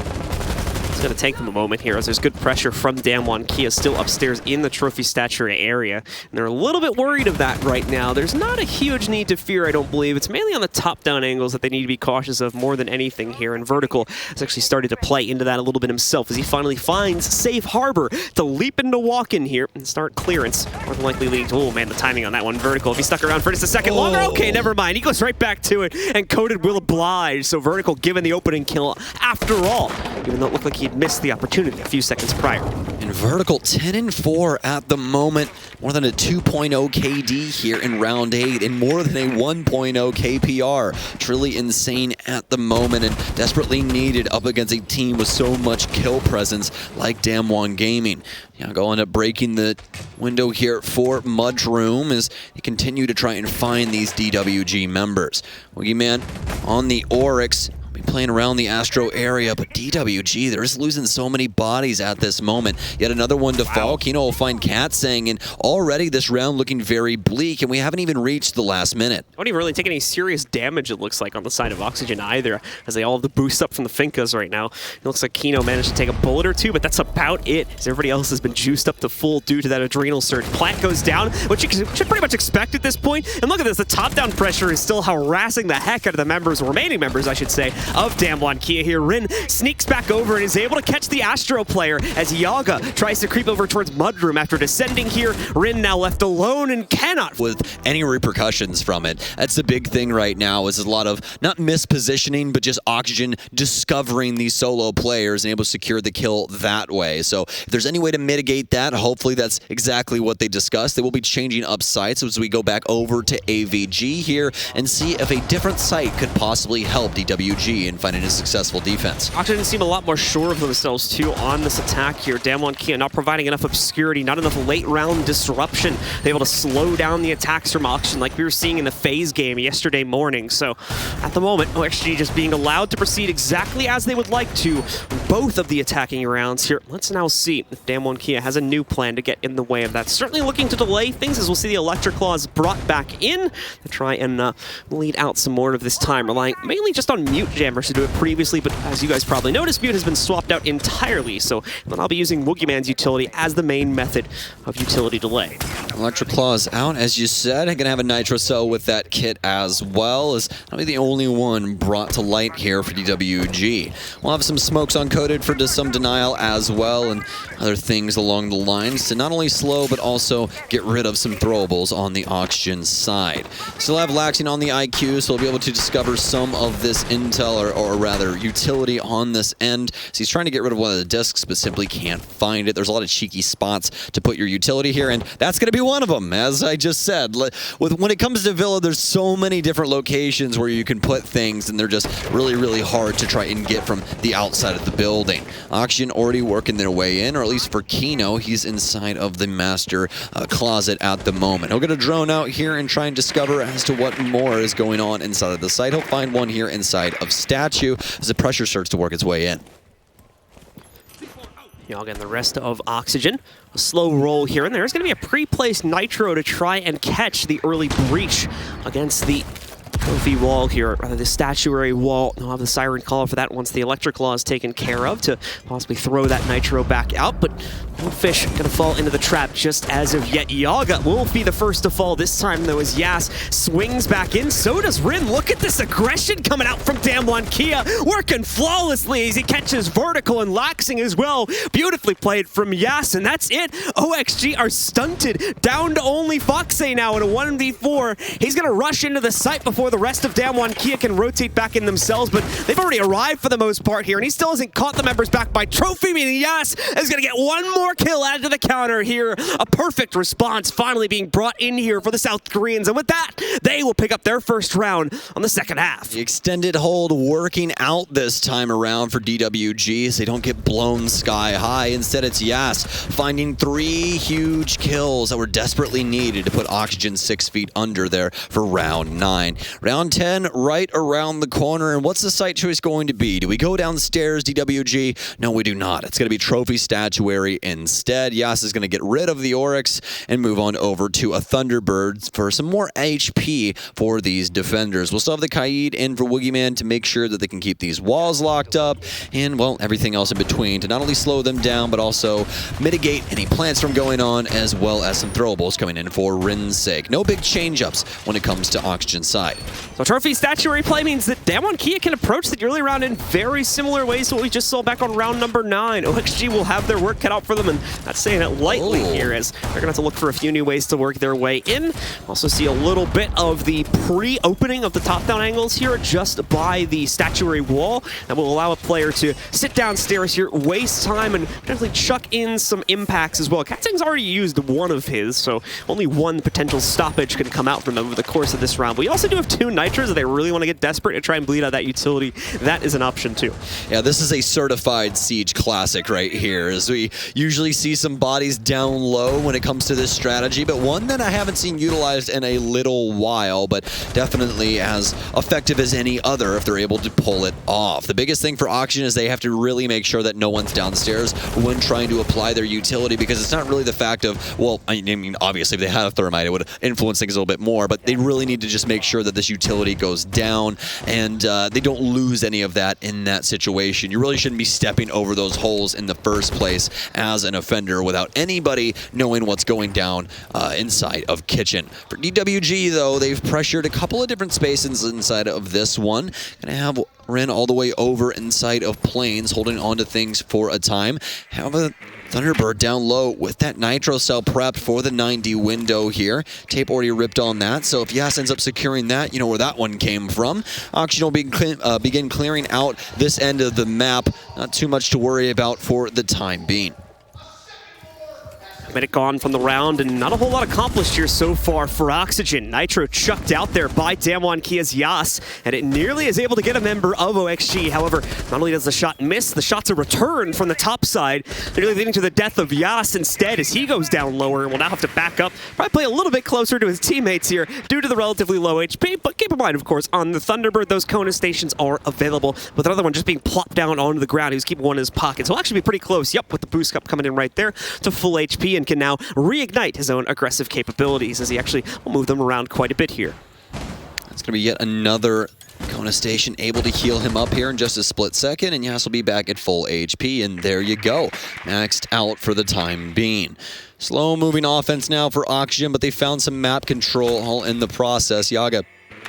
it's going to take them a moment here as there's good pressure from DAMWON Kia still upstairs in the trophy statuary area. And they're a little bit worried of that right now. There's not a huge need to fear, I don't believe. It's mainly on the top-down angles that they need to be cautious of more than anything here. And Vertical has actually started to play into that a little bit himself as he finally finds safe harbor to leap into walk-in here and start clearance. More than likely leading to, oh man, the timing on that one. Vertical, if he stuck around for just a second longer, okay, never mind. He goes right back to it, and Coded will oblige. So Vertical given the opening kill after all, even though it looked like he missed the opportunity a few seconds prior. And Vertical 10-4 at the moment, more than a 2.0 KD here in round 8 and more than a 1.0 KPR. Truly insane at the moment and desperately needed up against a team with so much kill presence like DAMWON Gaming. Yeah, going up breaking the window here for Mudroom as they continue to try and find these DWG members. Boogeyman on the Oryx. Playing around the Astro area, but DWG, they're just losing so many bodies at this moment. Yet another one to fall. Kino will find Katsang, and already this round looking very bleak, and we haven't even reached the last minute. Don't even really take any serious damage, it looks like, on the side of Oxygen either, as they all have the boost up from the Finkas right now. It looks like Kino managed to take a bullet or two, but that's about it, as everybody else has been juiced up to full due to that adrenal surge. Plant goes down, which you should pretty much expect at this point. And look at this, the top-down pressure is still harassing the heck out of the members, remaining members, I should say, of DAMWON Kia here. Rin sneaks back over and is able to catch the Astro player as Yaga tries to creep over towards Mudroom after descending here. Rin now left alone and cannot with any repercussions from it. That's the big thing right now, is a lot of not mispositioning, but just Oxygen discovering these solo players and able to secure the kill that way. So if there's any way to mitigate that, hopefully that's exactly what they discussed. They will be changing up sites as we go back over to AVG here and see if a different site could possibly help DWG in finding a successful defense. Oxygen seem a lot more sure of themselves too on this attack here. DAMWON Kia not providing enough obscurity, not enough late round disruption. They're able to slow down the attacks from Oxygen like we were seeing in the FaZe game yesterday morning. So at the moment, OXG just being allowed to proceed exactly as they would like to both of the attacking rounds here. Let's now see if DAMWON Kia has a new plan to get in the way of that. Certainly looking to delay things as we'll see the Electric Claws brought back in to try and lead out some more of this time, relying mainly just on Mute Jam versus do it previously, but as you guys probably noticed, Mute has been swapped out entirely, so then I'll be using Woogieman's utility as the main method of utility delay. Electric Claws out, as you said. I'm going to have a Nitro Cell with that kit as well, as I'll be the only one brought to light here for DWG. We'll have some smokes on Coded for some denial as well, and other things along the lines to not only slow, but also get rid of some throwables on the Oxygen side. Still have Laxing on the IQ, so we'll be able to discover some of this intel, or rather utility on this end. So he's trying to get rid of one of the discs, but simply can't find it. There's a lot of cheeky spots to put your utility here, and that's going to be one of them, as I just said. When it comes to Villa, there's so many different locations where you can put things, and they're just really, really hard to try and get from the outside of the building. Oxygen already working their way in, or at least for Kino, he's inside of the master closet at the moment. He'll get a drone out here and try and discover as to what more is going on inside of the site. He'll find one here inside of Statue as the pressure starts to work its way in. Yaga and the rest of Oxygen. A slow roll here, and there's going to be a pre-placed Nitro to try and catch the early breach against the trophy wall here, rather the statuary wall. They'll have the siren call for that once the electric law is taken care of to possibly throw that Nitro back out, but Fish gonna fall into the trap just as of yet. Yaga will be the first to fall this time though, as Yas swings back in. So does Rin. Look at this aggression coming out from DAMWON. Kia working flawlessly as he catches vertical and laxing as well. Beautifully played from Yas, and that's it. OXG are stunted down to only Foxe now in a 1v4. He's gonna rush into the site before the rest of DAMWON Kia can rotate back in themselves, but they've already arrived for the most part here, and he still hasn't caught the members back by trophy, meaning Yas is gonna get one more kill added to the counter here. A perfect response finally being brought in here for the South Koreans, and with that, they will pick up their first round on the second half. The extended hold working out this time around for DWG, so they don't get blown sky high. Instead, it's Yas finding 3 huge kills that were desperately needed to put Oxygen 6 feet under there for round 9. Round 10 right around the corner, and what's the site choice going to be? Do we go downstairs, DWG? No, we do not. It's going to be Trophy Statuary instead. Yas is going to get rid of the Oryx and move on over to a Thunderbird for some more HP for these defenders. We'll still have the Kaid in for Woogieman to make sure that they can keep these walls locked up and, well, everything else in between to not only slow them down, but also mitigate any plants from going on, as well as some throwables coming in for Rin's sake. No big change-ups when it comes to Oxygen's side. So Trophy Statuary play means that DAMWON Kia can approach the early round in very similar ways to what we just saw back on round number 9. OXG will have their work cut out for them, and that's saying it lightly here, as they're going to have to look for a few new ways to work their way in. Also see a little bit of the pre-opening of the top-down angles here just by the statuary wall. That will allow a player to sit downstairs here, waste time, and potentially chuck in some impacts as well. Katzing's already used one of his, so only one potential stoppage can come out from him over the course of this round. But we also do have 2 Nitros if they really want to get desperate and try and bleed out that utility. That is an option too. Yeah, this is a certified Siege classic right here, as we usually see some bodies down low when it comes to this strategy, but one that I haven't seen utilized in a little while, but definitely as effective as any other if they're able to pull it off. The biggest thing for Oxygen is they have to really make sure that no one's downstairs when trying to apply their utility, because it's not really the fact of, well, I mean, obviously if they had a Thermite, it would influence things a little bit more, but they really need to just make sure that this utility goes down and they don't lose any of that in that situation. You really shouldn't be stepping over those holes in the first place as an offender without anybody knowing what's going down inside of Kitchen. For DWG, though, they've pressured a couple of different spaces inside of this one. Gonna have Ren all the way over inside of Plains, holding on to things for a time. Have a Thunderbird down low with that Nitro cell prepped for the 90 window here. Tape already ripped on that, so if Yas ends up securing that, you know where that one came from. Oxygen will begin clearing out this end of the map. Not too much to worry about for the time being. Minute gone from the round, and not a whole lot accomplished here so far for Oxygen. Nitro chucked out there by DAMWON Kia's Yas, and it nearly is able to get a member of OXG. However, not only does the shot miss, the shot's a return from the top side, nearly leading to the death of Yas instead as he goes down lower and will now have to back up, probably play a little bit closer to his teammates here due to the relatively low HP. But keep in mind, of course, on the Thunderbird, those Kona stations are available, with another one just being plopped down onto the ground. He's keeping one in his pocket, so he'll actually be pretty close. Yep, with the boost up coming in right there to full HP, and can now reignite his own aggressive capabilities as he actually will move them around quite a bit here. That's going to be yet another Kona station able to heal him up here in just a split second, and Yas will be back at full HP, and there you go. Maxed out for the time being. Slow moving offense now for Oxygen, but they found some map control all in the process. Yaga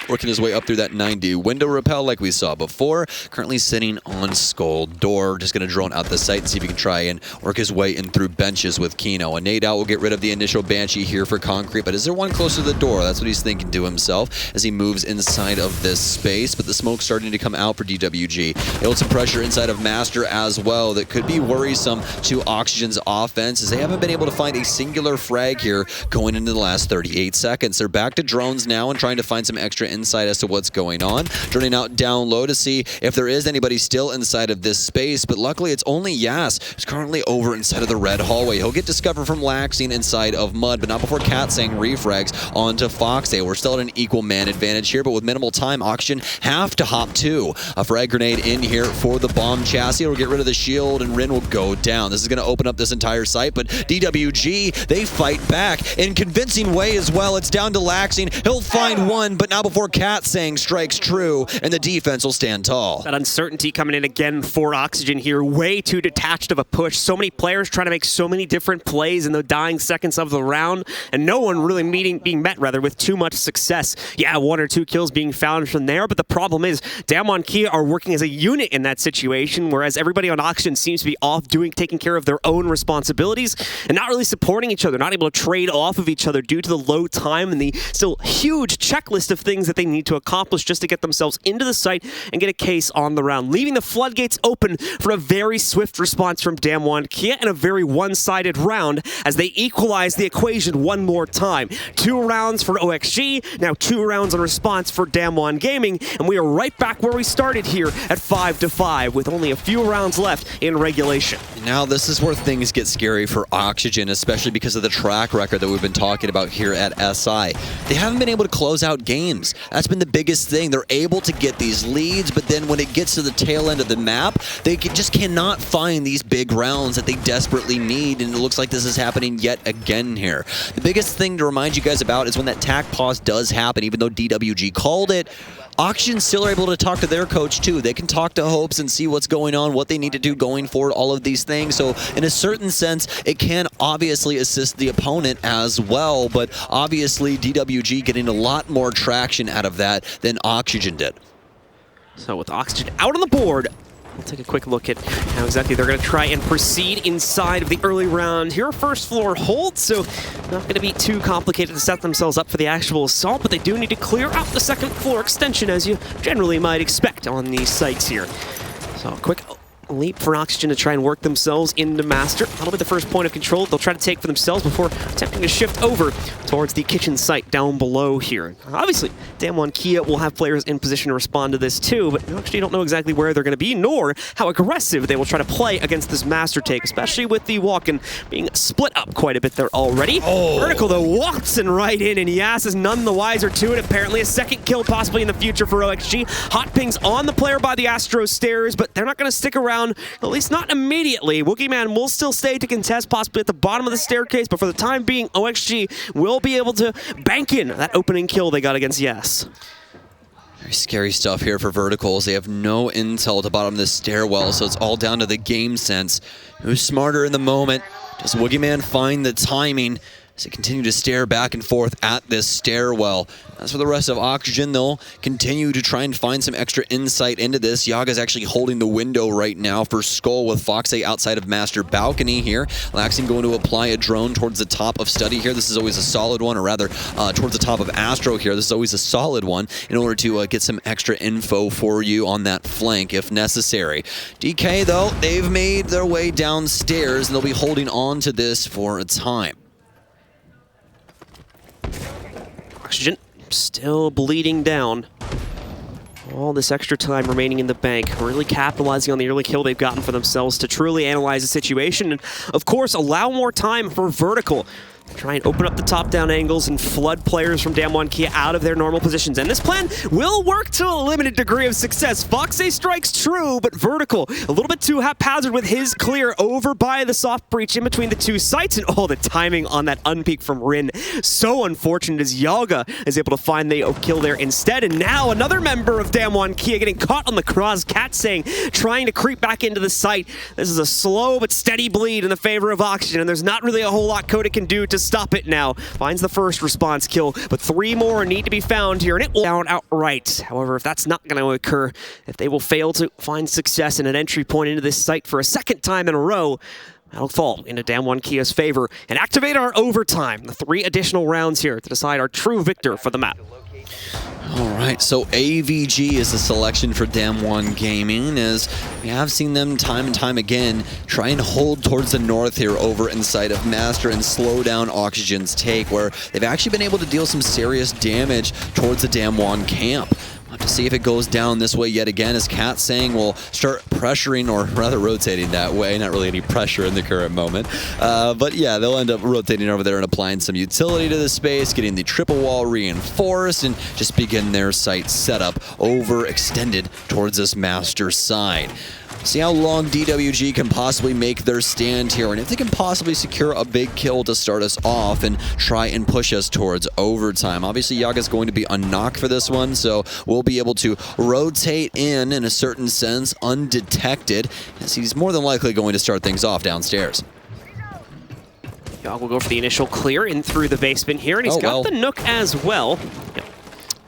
working his way up through that 90 window repel like we saw before. Currently sitting on Skull Door. Just going to drone out the site and see if he can try and work his way in through benches with Kino. A nade out will get rid of the initial Banshee here for Concrete, but is there one close to the door? That's what he's thinking to himself as he moves inside of this space, but the smoke's starting to come out for DWG. Able some pressure inside of Master as well that could be worrisome to Oxygen's offense, as they haven't been able to find a singular frag here going into the last 38 seconds. They're back to drones now and trying to find some extra insight as to what's going on. Turning out down low to see if there is anybody still inside of this space, but luckily it's only Yas who's currently over inside of the red hallway. He'll get discovered from Laxing inside of Mud, but not before Katsang refrags onto Foxday. We're still at an equal man advantage here, but with minimal time, Oxygen have to hop to. A frag grenade in here for the bomb chassis. It'll get rid of the shield, and Rin will go down. This is going to open up this entire site, but DWG, they fight back in convincing way as well. It's down to Laxing. He'll find one, but not before Katsang strikes true, and the defense will stand tall. That uncertainty coming in again for Oxygen here. Way too detached of a push. So many players trying to make so many different plays in the dying seconds of the round, and no one really being met with too much success. Yeah, 1 or 2 kills being found from there, but the problem is DAMWON Kia are working as a unit in that situation, whereas everybody on Oxygen seems to be off taking care of their own responsibilities and not really supporting each other, not able to trade off of each other due to the low time and the still huge checklist of things that they need to accomplish just to get themselves into the site and get a case on the round, leaving the floodgates open for a very swift response from DAMWON Kia and a very one-sided round as they equalize the equation one more time. 2 rounds for OXG, now 2 rounds in response for DAMWON Gaming, and we are right back where we started here at 5-5 with only a few rounds left in regulation. Now this is where things get scary for Oxygen, especially because of the track record that we've been talking about here at SI. They haven't been able to close out games. That's been the biggest thing. They're able to get these leads, but then when it gets to the tail end of the map, they just cannot find these big rounds that they desperately need, and it looks like this is happening yet again here. The biggest thing to remind you guys about is when that tack pause does happen, even though DWG called it, Oxygen still are able to talk to their coach too. They can talk to Hopes and see what's going on, what they need to do going forward, all of these things. So in a certain sense, it can obviously assist the opponent as well, but obviously DWG getting a lot more traction out of that than Oxygen did. So with Oxygen out on the board, we'll take a quick look at how exactly they're going to try and proceed inside of the early round. Here, first floor hold, so not going to be too complicated to set themselves up for the actual assault, but they do need to clear out the second floor extension, as you generally might expect on these sites here. So a quick leap for Oxygen to try and work themselves into Master. That'll be the first point of control they'll try to take for themselves before attempting to shift over towards the kitchen site down below here. Obviously, DAMWON Kia will have players in position to respond to this too, but you actually don't know exactly where they're going to be, nor how aggressive they will try to play against this Master take, especially with the walk-in being split up quite a bit there already. Vertical, though, waltzing right in, and Yas is none the wiser to it. Apparently a second kill possibly in the future for OXG. Hot pings on the player by the Astro stairs, but they're not going to stick around, at least not immediately. Wookieeman will still stay to contest, possibly at the bottom of the staircase, but for the time being, OXG will be able to bank in that opening kill they got against Yes. Very scary stuff here for Verticals. They have no intel at the bottom of this stairwell, so it's all down to the game sense. Who's smarter in the moment? Does Wookieeman find the timing as they continue to stare back and forth at this stairwell? As for the rest of Oxygen, they'll continue to try and find some extra insight into this. Yaga's actually holding the window right now for Skull with Foxay outside of Master Balcony here. Laxing going to apply a drone towards the top of Study here. This is always a solid one, or rather towards the top of Astro here. This is always a solid one in order to get some extra info for you on that flank if necessary. DK, though, they've made their way downstairs, and they'll be holding on to this for a time. Oxygen still bleeding down. All this extra time remaining in the bank, really capitalizing on the early kill they've gotten for themselves to truly analyze the situation and, of course, allow more time for Vertical. Try and open up the top-down angles and flood players from DAMWON Kia out of their normal positions. And this plan will work to a limited degree of success. Foxay strikes true, but Vertical a little bit too haphazard with his clear over by the soft breach in between the two sites. And the timing on that unpeak from Rin. So unfortunate as Yaga is able to find the kill there instead. And now another member of DAMWON Kia getting caught on the cross. Katsang trying to creep back into the site. This is a slow but steady bleed in the favor of Oxygen, and there's not really a whole lot Koda can do to stop it now. Finds the first response kill, but 3 more need to be found here, and it will down outright. However, if that's not going to occur, if they will fail to find success in an entry point into this site for a second time in a row, that'll fall into DAMWON Kia's favor and activate our overtime. The 3 additional rounds here to decide our true victor for the map. All right, so AVG is the selection for DAMWON Gaming, as we have seen them time and time again try and hold towards the north here over inside of Master and slow down Oxygen's take, where they've actually been able to deal some serious damage towards the DAMWON camp. We'll have to see if it goes down this way yet again, as Cat's saying will start pressuring, or rather rotating that way. Not really any pressure in the current moment. But yeah, they'll end up rotating over there and applying some utility to the space, getting the triple wall reinforced, and just begin their site setup overextended towards this Master side. See how long DWG can possibly make their stand here, and if they can possibly secure a big kill to start us off and try and push us towards overtime. Obviously, Yaga's going to be a knock for this one, so we'll be able to rotate in a certain sense, undetected, as he's more than likely going to start things off downstairs. Yaga will go for the initial clear in through the basement here, and he's got the Nook as well. Yep.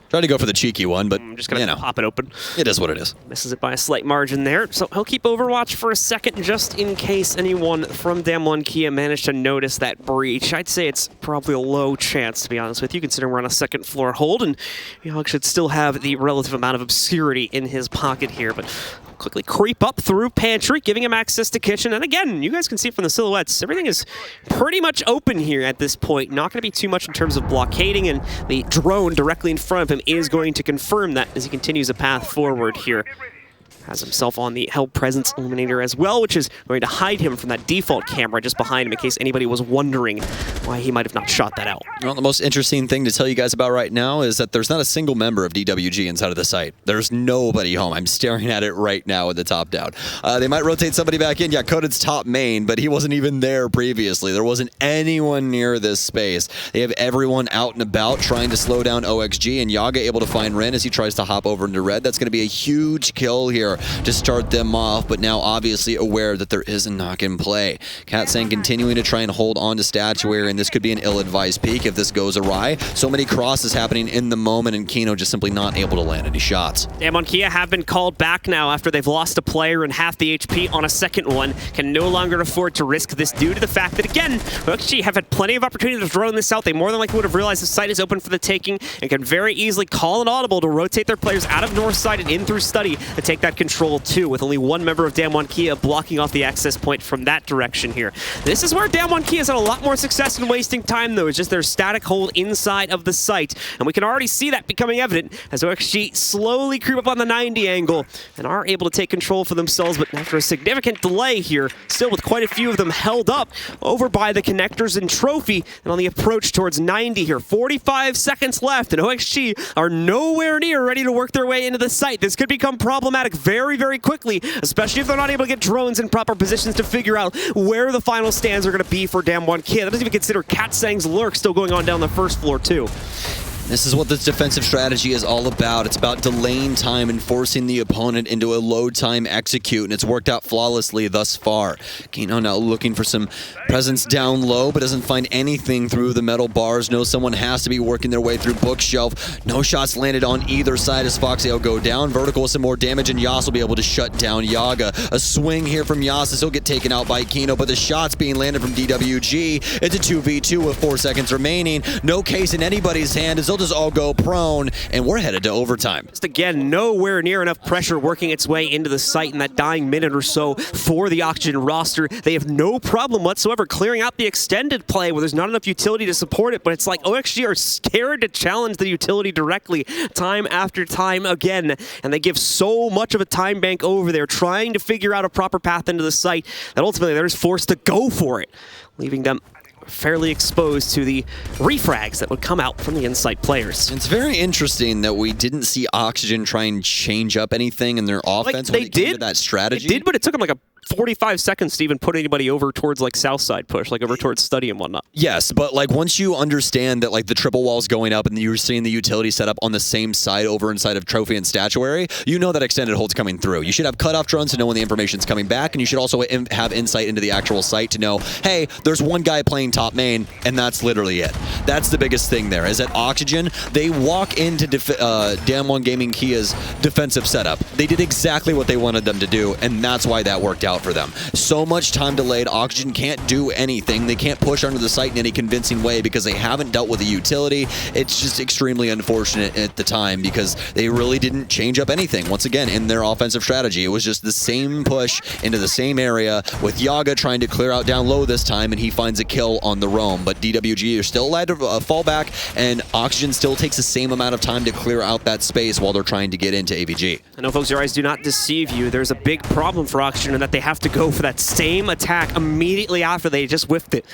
Try to go for the cheeky one, but I'm just going to pop it open. It is what it is. Misses it by a slight margin there. So he'll keep Overwatch for a second just in case anyone from DAMWON Kia managed to notice that breach. I'd say it's probably a low chance, to be honest with you, considering we're on a second floor hold, and Yaga should still have the relative amount of obscurity in his pocket here. But quickly creep up through pantry, giving him access to kitchen. And again, you guys can see from the silhouettes, everything is pretty much open here at this point. Not going to be too much in terms of blockading, and the drone directly in front of him is going to confirm that as he continues a path forward here. Has himself on the Held Presence Illuminator as well, which is going to hide him from that default camera just behind him in case anybody was wondering why he might have not shot that out. Well, the most interesting thing to tell you guys about right now is that there's not a single member of DWG inside of the site. There's nobody home. I'm staring at it right now with the top down. They might rotate somebody back in. Yeah, Coded's top main, but he wasn't even there previously. There wasn't anyone near this space. They have everyone out and about trying to slow down OXG, and Yaga able to find Ren as he tries to hop over into red. That's going to be a huge kill here to start them off, but now obviously aware that there is a knock in play. Cat saying continuing to try and hold on to statuary, and this could be an ill-advised peek if this goes awry. So many crosses happening in the moment, and Kino just simply not able to land any shots. DAMWON Kia have been called back now after they've lost a player and half the HP on a second one. Can no longer afford to risk this due to the fact that, again, OXG have had plenty of opportunity to drone this out. They more than likely would have realized the site is open for the taking and can very easily call an audible to rotate their players out of north side and in through study to take that control too, with only one member of DAMWON Kia blocking off the access point from that direction here. This is where DAMWON Kia has had a lot more success in wasting time, though. It's just their static hold inside of the site, and we can already see that becoming evident as OXG slowly creep up on the 90 angle and are able to take control for themselves, but after a significant delay here, still with quite a few of them held up over by the connectors and trophy, and on the approach towards 90 here. 45 seconds left, and OXG are nowhere near ready to work their way into the site. This could become problematic very, very quickly, especially if they're not able to get drones in proper positions to figure out where the final stands are going to be for DAMWON Kia. That doesn't even consider Cat Sang's lurk still going on down the first floor too. This is what this defensive strategy is all about. It's about delaying time and forcing the opponent into a load time execute, and it's worked out flawlessly thus far. Kino now looking for some presence down low, but doesn't find anything through the metal bars. Knows someone has to be working their way through bookshelf. No shots landed on either side as Foxy will go down. Vertical with some more damage, and Yas will be able to shut down Yaga. A swing here from Yas as he'll get taken out by Kino, but the shots being landed from DWG. It's a 2v2 with 4 seconds remaining. No case in anybody's hand as they'll just all go prone, and we're headed to overtime. Just again, nowhere near enough pressure working its way into the site in that dying minute or so for the Oxygen roster. They have no problem whatsoever clearing out the extended play where there's not enough utility to support it, but it's like OXG are scared to challenge the utility directly time after time again, and they give so much of a time bank over there trying to figure out a proper path into the site that ultimately they're just forced to go for it, leaving them fairly exposed to the refrags that would come out from the Insight players. It's very interesting that we didn't see Oxygen try and change up anything in their offense when it came to that strategy. They did, but it took them like a 45 seconds to even put anybody over towards like south side push, like over towards study and whatnot. Yes, but like once you understand that like the triple wall's going up and you're seeing the utility set up on the same side over inside of trophy and statuary, you know that extended hold's coming through. You should have cutoff drones to know when the information's coming back, and you should also have insight into the actual site to know, hey, there's one guy playing top main, and that's literally it. That's the biggest thing there, is that Oxygen, they walk into DAMWON Gaming Kia's defensive setup. They did exactly what they wanted them to do, and that's why that worked out for them. So much time delayed, Oxygen can't do anything. They can't push under the site in any convincing way because they haven't dealt with the utility. It's just extremely unfortunate at the time because they really didn't change up anything, once again, in their offensive strategy. It was just the same push into the same area with Yaga trying to clear out down low this time, and he finds a kill on the roam. But DWG are still allowed to fall back, and Oxygen still takes the same amount of time to clear out that space while they're trying to get into AVG. I know, folks, your eyes do not deceive you. There's a big problem for Oxygen in that they have to go for that same attack immediately after they just whiffed it.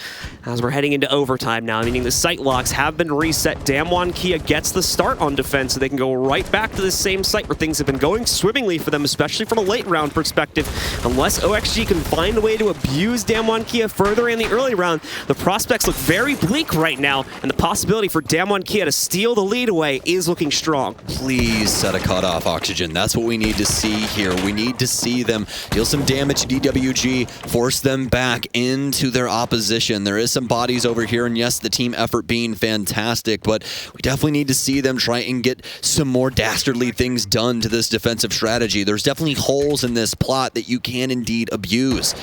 As we're heading into overtime now, meaning the site locks have been reset. DAMWON Kia gets the start on defense, so they can go right back to the same site where things have been going swimmingly for them, especially from a late round perspective. Unless OXG can find a way to abuse DAMWON Kia further in the early round, the prospects look very bleak right now, and the possibility for DAMWON Kia to steal the lead away is looking strong. Please set a cutoff, Oxygen. That's what we need to see here. We need to see them deal some damage to DWG, force them back into their opposition. There is some bodies over here, and yes, the team effort being fantastic, but we definitely need to see them try and get some more dastardly things done to this defensive strategy. There's definitely holes in this plot that you can indeed abuse.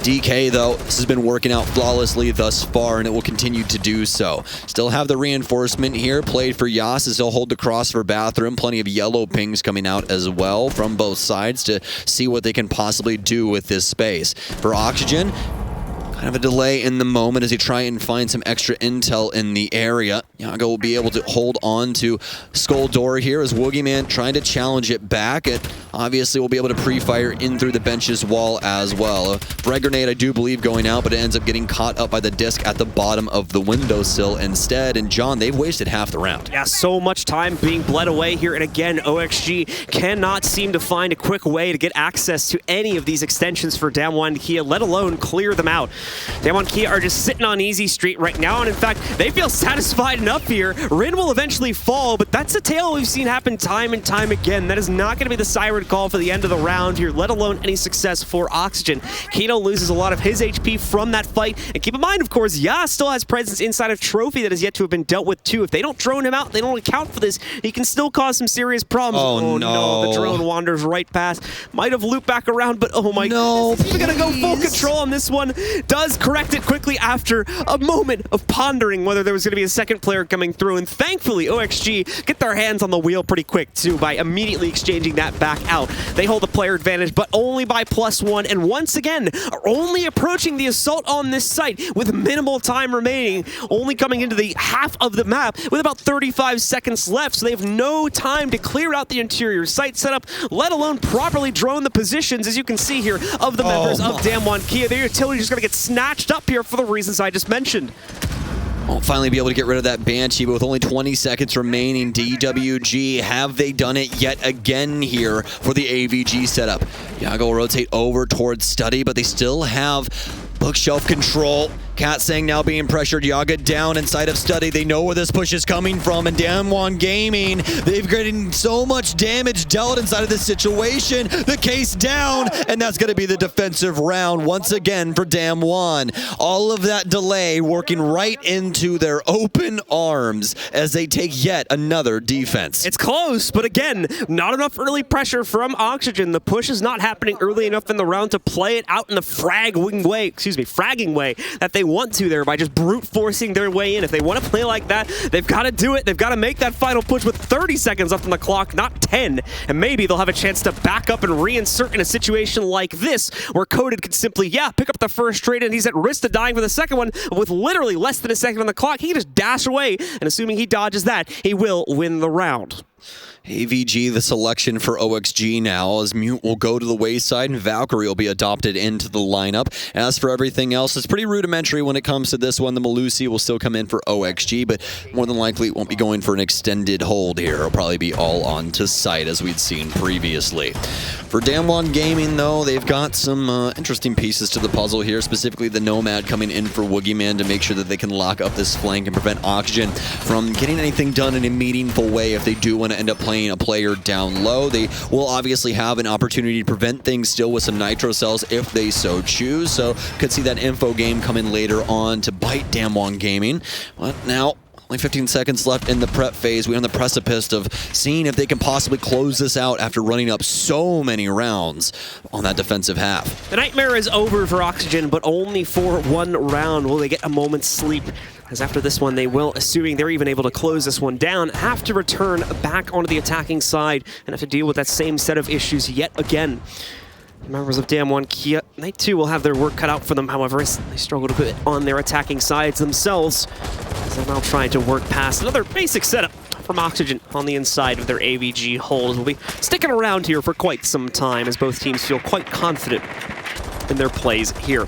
DK, though, this has been working out flawlessly thus far, and it will continue to do so. Still have the reinforcement here played for Yas as he'll hold the cross for Bathroom. Plenty of yellow pings coming out as well from both sides to see what they can possibly do with this space. For Oxygen, kind of a delay in the moment as he try and find some extra intel in the area. Yaga will be able to hold on to Skull Door here as Woogieman trying to challenge it back. It obviously will be able to pre-fire in through the bench's wall as well. A frag grenade, I do believe, going out, but it ends up getting caught up by the disc at the bottom of the windowsill instead. And John, they've wasted half the round. Yeah, so much time being bled away here. And again, OXG cannot seem to find a quick way to get access to any of these extensions for DAMWON Kia, let alone clear them out. DAMWON Kia are just sitting on easy street right now, and in fact, they feel satisfied enough here. Rin will eventually fall, but that's a tale we've seen happen time and time again. That is not going to be the siren call for the end of the round here, let alone any success for Oxygen. Kino loses a lot of his HP from that fight, and keep in mind, of course, Yas still has presence inside of Trophy that has yet to have been dealt with too. If they don't drone him out, they don't account for this, he can still cause some serious problems. Oh no, the drone wanders right past. Might have looped back around, but oh my no, goodness, he's gonna go full control on this one. Does correct it quickly after a moment of pondering whether there was going to be a second player coming through, and thankfully OXG get their hands on the wheel pretty quick too by immediately exchanging that back out. They hold the player advantage, but only by +1, and once again are only approaching the assault on this site with minimal time remaining, only coming into the half of the map with about 35 seconds left, so they have no time to clear out the interior site setup, let alone properly drone the positions, as you can see here, of the members of DAMWON Kia. Their utility is going to get snatched up here for the reasons I just mentioned. Won't finally be able to get rid of that Banshee, but with only 20 seconds remaining, DWG, have they done it yet again here for the AVG setup? Yaga will rotate over towards Study, but they still have bookshelf control. Katsang now being pressured. Yaga down inside of Study. They know where this push is coming from, and DAMWON Gaming, they've getting so much damage dealt inside of this situation. The case down, and that's going to be the defensive round once again for DAMWON. All of that delay working right into their open arms as they take yet another defense. It's close, but again, not enough early pressure from Oxygen. The push is not happening early enough in the round to play it out in the fragging way that they want to there by just brute forcing their way in. If they want to play like that, they've got to do it. They've got to make that final push with 30 seconds left on the clock, not 10. And maybe they'll have a chance to back up and reinsert in a situation like this, where Coded could simply, pick up the first trade, and he's at risk of dying for the second one. But with literally less than a second on the clock, he can just dash away, and assuming he dodges that, he will win the round. AVG, the selection for OXG now, as Mute will go to the wayside and Valkyrie will be adopted into the lineup. As for everything else, it's pretty rudimentary when it comes to this one. The Malusi will still come in for OXG, but more than likely it won't be going for an extended hold here. It'll probably be all on to site as we'd seen previously. For DAMWON Gaming, though, they've got some interesting pieces to the puzzle here, specifically the Nomad coming in for Woogieman to make sure that they can lock up this flank and prevent Oxygen from getting anything done in a meaningful way if they do want to end up playing a player down low. They will obviously have an opportunity to prevent things still with some nitro cells if they so choose, so could see that info game come in later on to bite DAMWON Gaming. But now, only 15 seconds left in the prep phase. We're on the precipice of seeing if they can possibly close this out after running up so many rounds on that defensive half. The nightmare is over for Oxygen, but only for one round will they get a moment's sleep. as after this one, they will, assuming they're even able to close this one down, have to return back onto the attacking side and have to deal with that same set of issues yet again. The members of DAMWON Kia, they too will have their work cut out for them, however, as they struggle to put on their attacking sides themselves, as they're now trying to work past another basic setup from Oxygen on the inside of their AVG hold. We'll be sticking around here for quite some time as both teams feel quite confident in their plays here.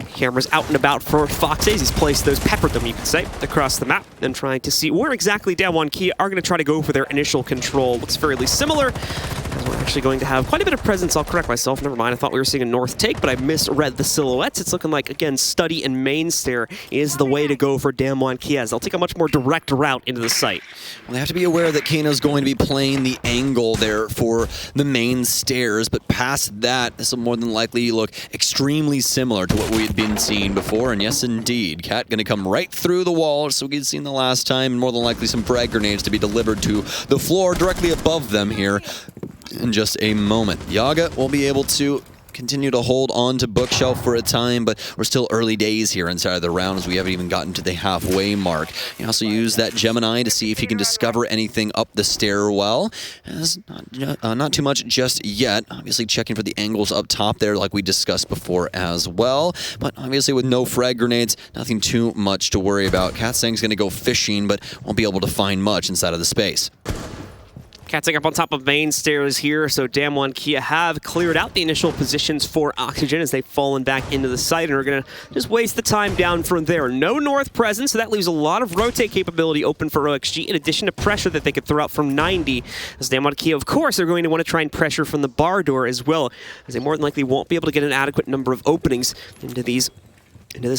Cameras out and about for Foxaze. He's placed those, peppered them, you could say, across the map, and trying to see where exactly DAMWON Kia are going to try to go for their initial control. Looks fairly similar, as we're actually going to have quite a bit of presence. I'll correct myself, never mind. I thought we were seeing a north take, but I misread the silhouettes. It's looking like, again, study and main stair is the way to go for DAMWON Kia. They'll take a much more direct route into the site. Well, they have to be aware that Kano's going to be playing the angle there for the main stairs, but past that, this will more than likely look extremely similar to what we had been seeing before. And yes, indeed, Cat going to come right through the wall, so we had seen the last time, and more than likely some frag grenades to be delivered to the floor directly above them here in just a moment. Yaga will be able to continue to hold on to Bookshelf for a time, but we're still early days here inside of the round as we haven't even gotten to the halfway mark. He also used that Gemini to see if he can discover anything up the stairwell. As not too much just yet. Obviously checking for the angles up top there like we discussed before as well. But obviously with no frag grenades, nothing too much to worry about. Katsang's going to go fishing, but won't be able to find much inside of the space. Catching up on top of main stairs here, so DAMWON Kia have cleared out the initial positions for Oxygen as they've fallen back into the site and are going to just waste the time down from there. No north presence, so that leaves a lot of rotate capability open for OXG, in addition to pressure that they could throw out from 90. As DAMWON Kia, of course, are going to want to try and pressure from the bar door as well, as they more than likely won't be able to get an adequate number of openings into this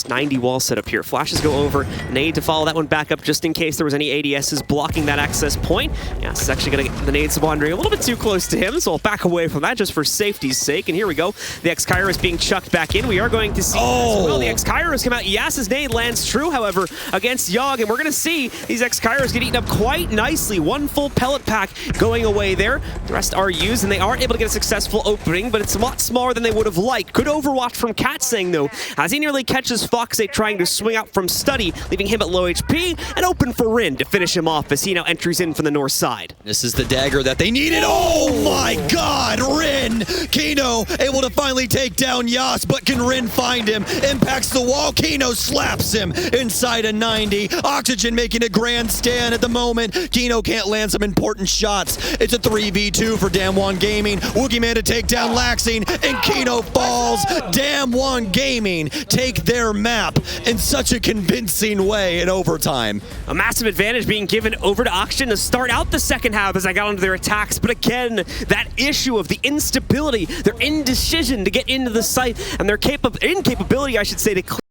90 wall setup here. Flashes go over. Nade to follow that one back up just in case there was any ADSs blocking that access point. Yeah, this is actually going to get the nades wandering a little bit too close to him, so I'll back away from that just for safety's sake. And here we go. The X-Kairos being chucked back in. We are going to see as well the X-Kairos come out. Yas's nade lands true, however, against Yogg, and we're going to see these X-Kairos get eaten up quite nicely. One full pellet pack going away there. The rest are used, and they are able to get a successful opening, but it's a lot smaller than they would have liked. Good overwatch from Katsang, though, as he nearly catches Foxate trying to swing out from Study, leaving him at low HP, and open for Rin to finish him off as he now enters in from the north side. This is the dagger that they needed. Oh my god, Rin! Kano able to finally take down Yas, but can Rin find him? Impacts the wall, Kano slaps him inside a 90. Oxygen making a grand stand at the moment. Kano can't land some important shots. It's a 3v2 for DAMWON Gaming. Wookie Man to take down Laxing, and Kano falls. DAMWON Gaming take their map in such a convincing way in overtime. A massive advantage being given over to Oxygen to start out the second half as I got onto their attacks, but again, that issue of the instability, their indecision to get into the site, and their incapability, I should say, to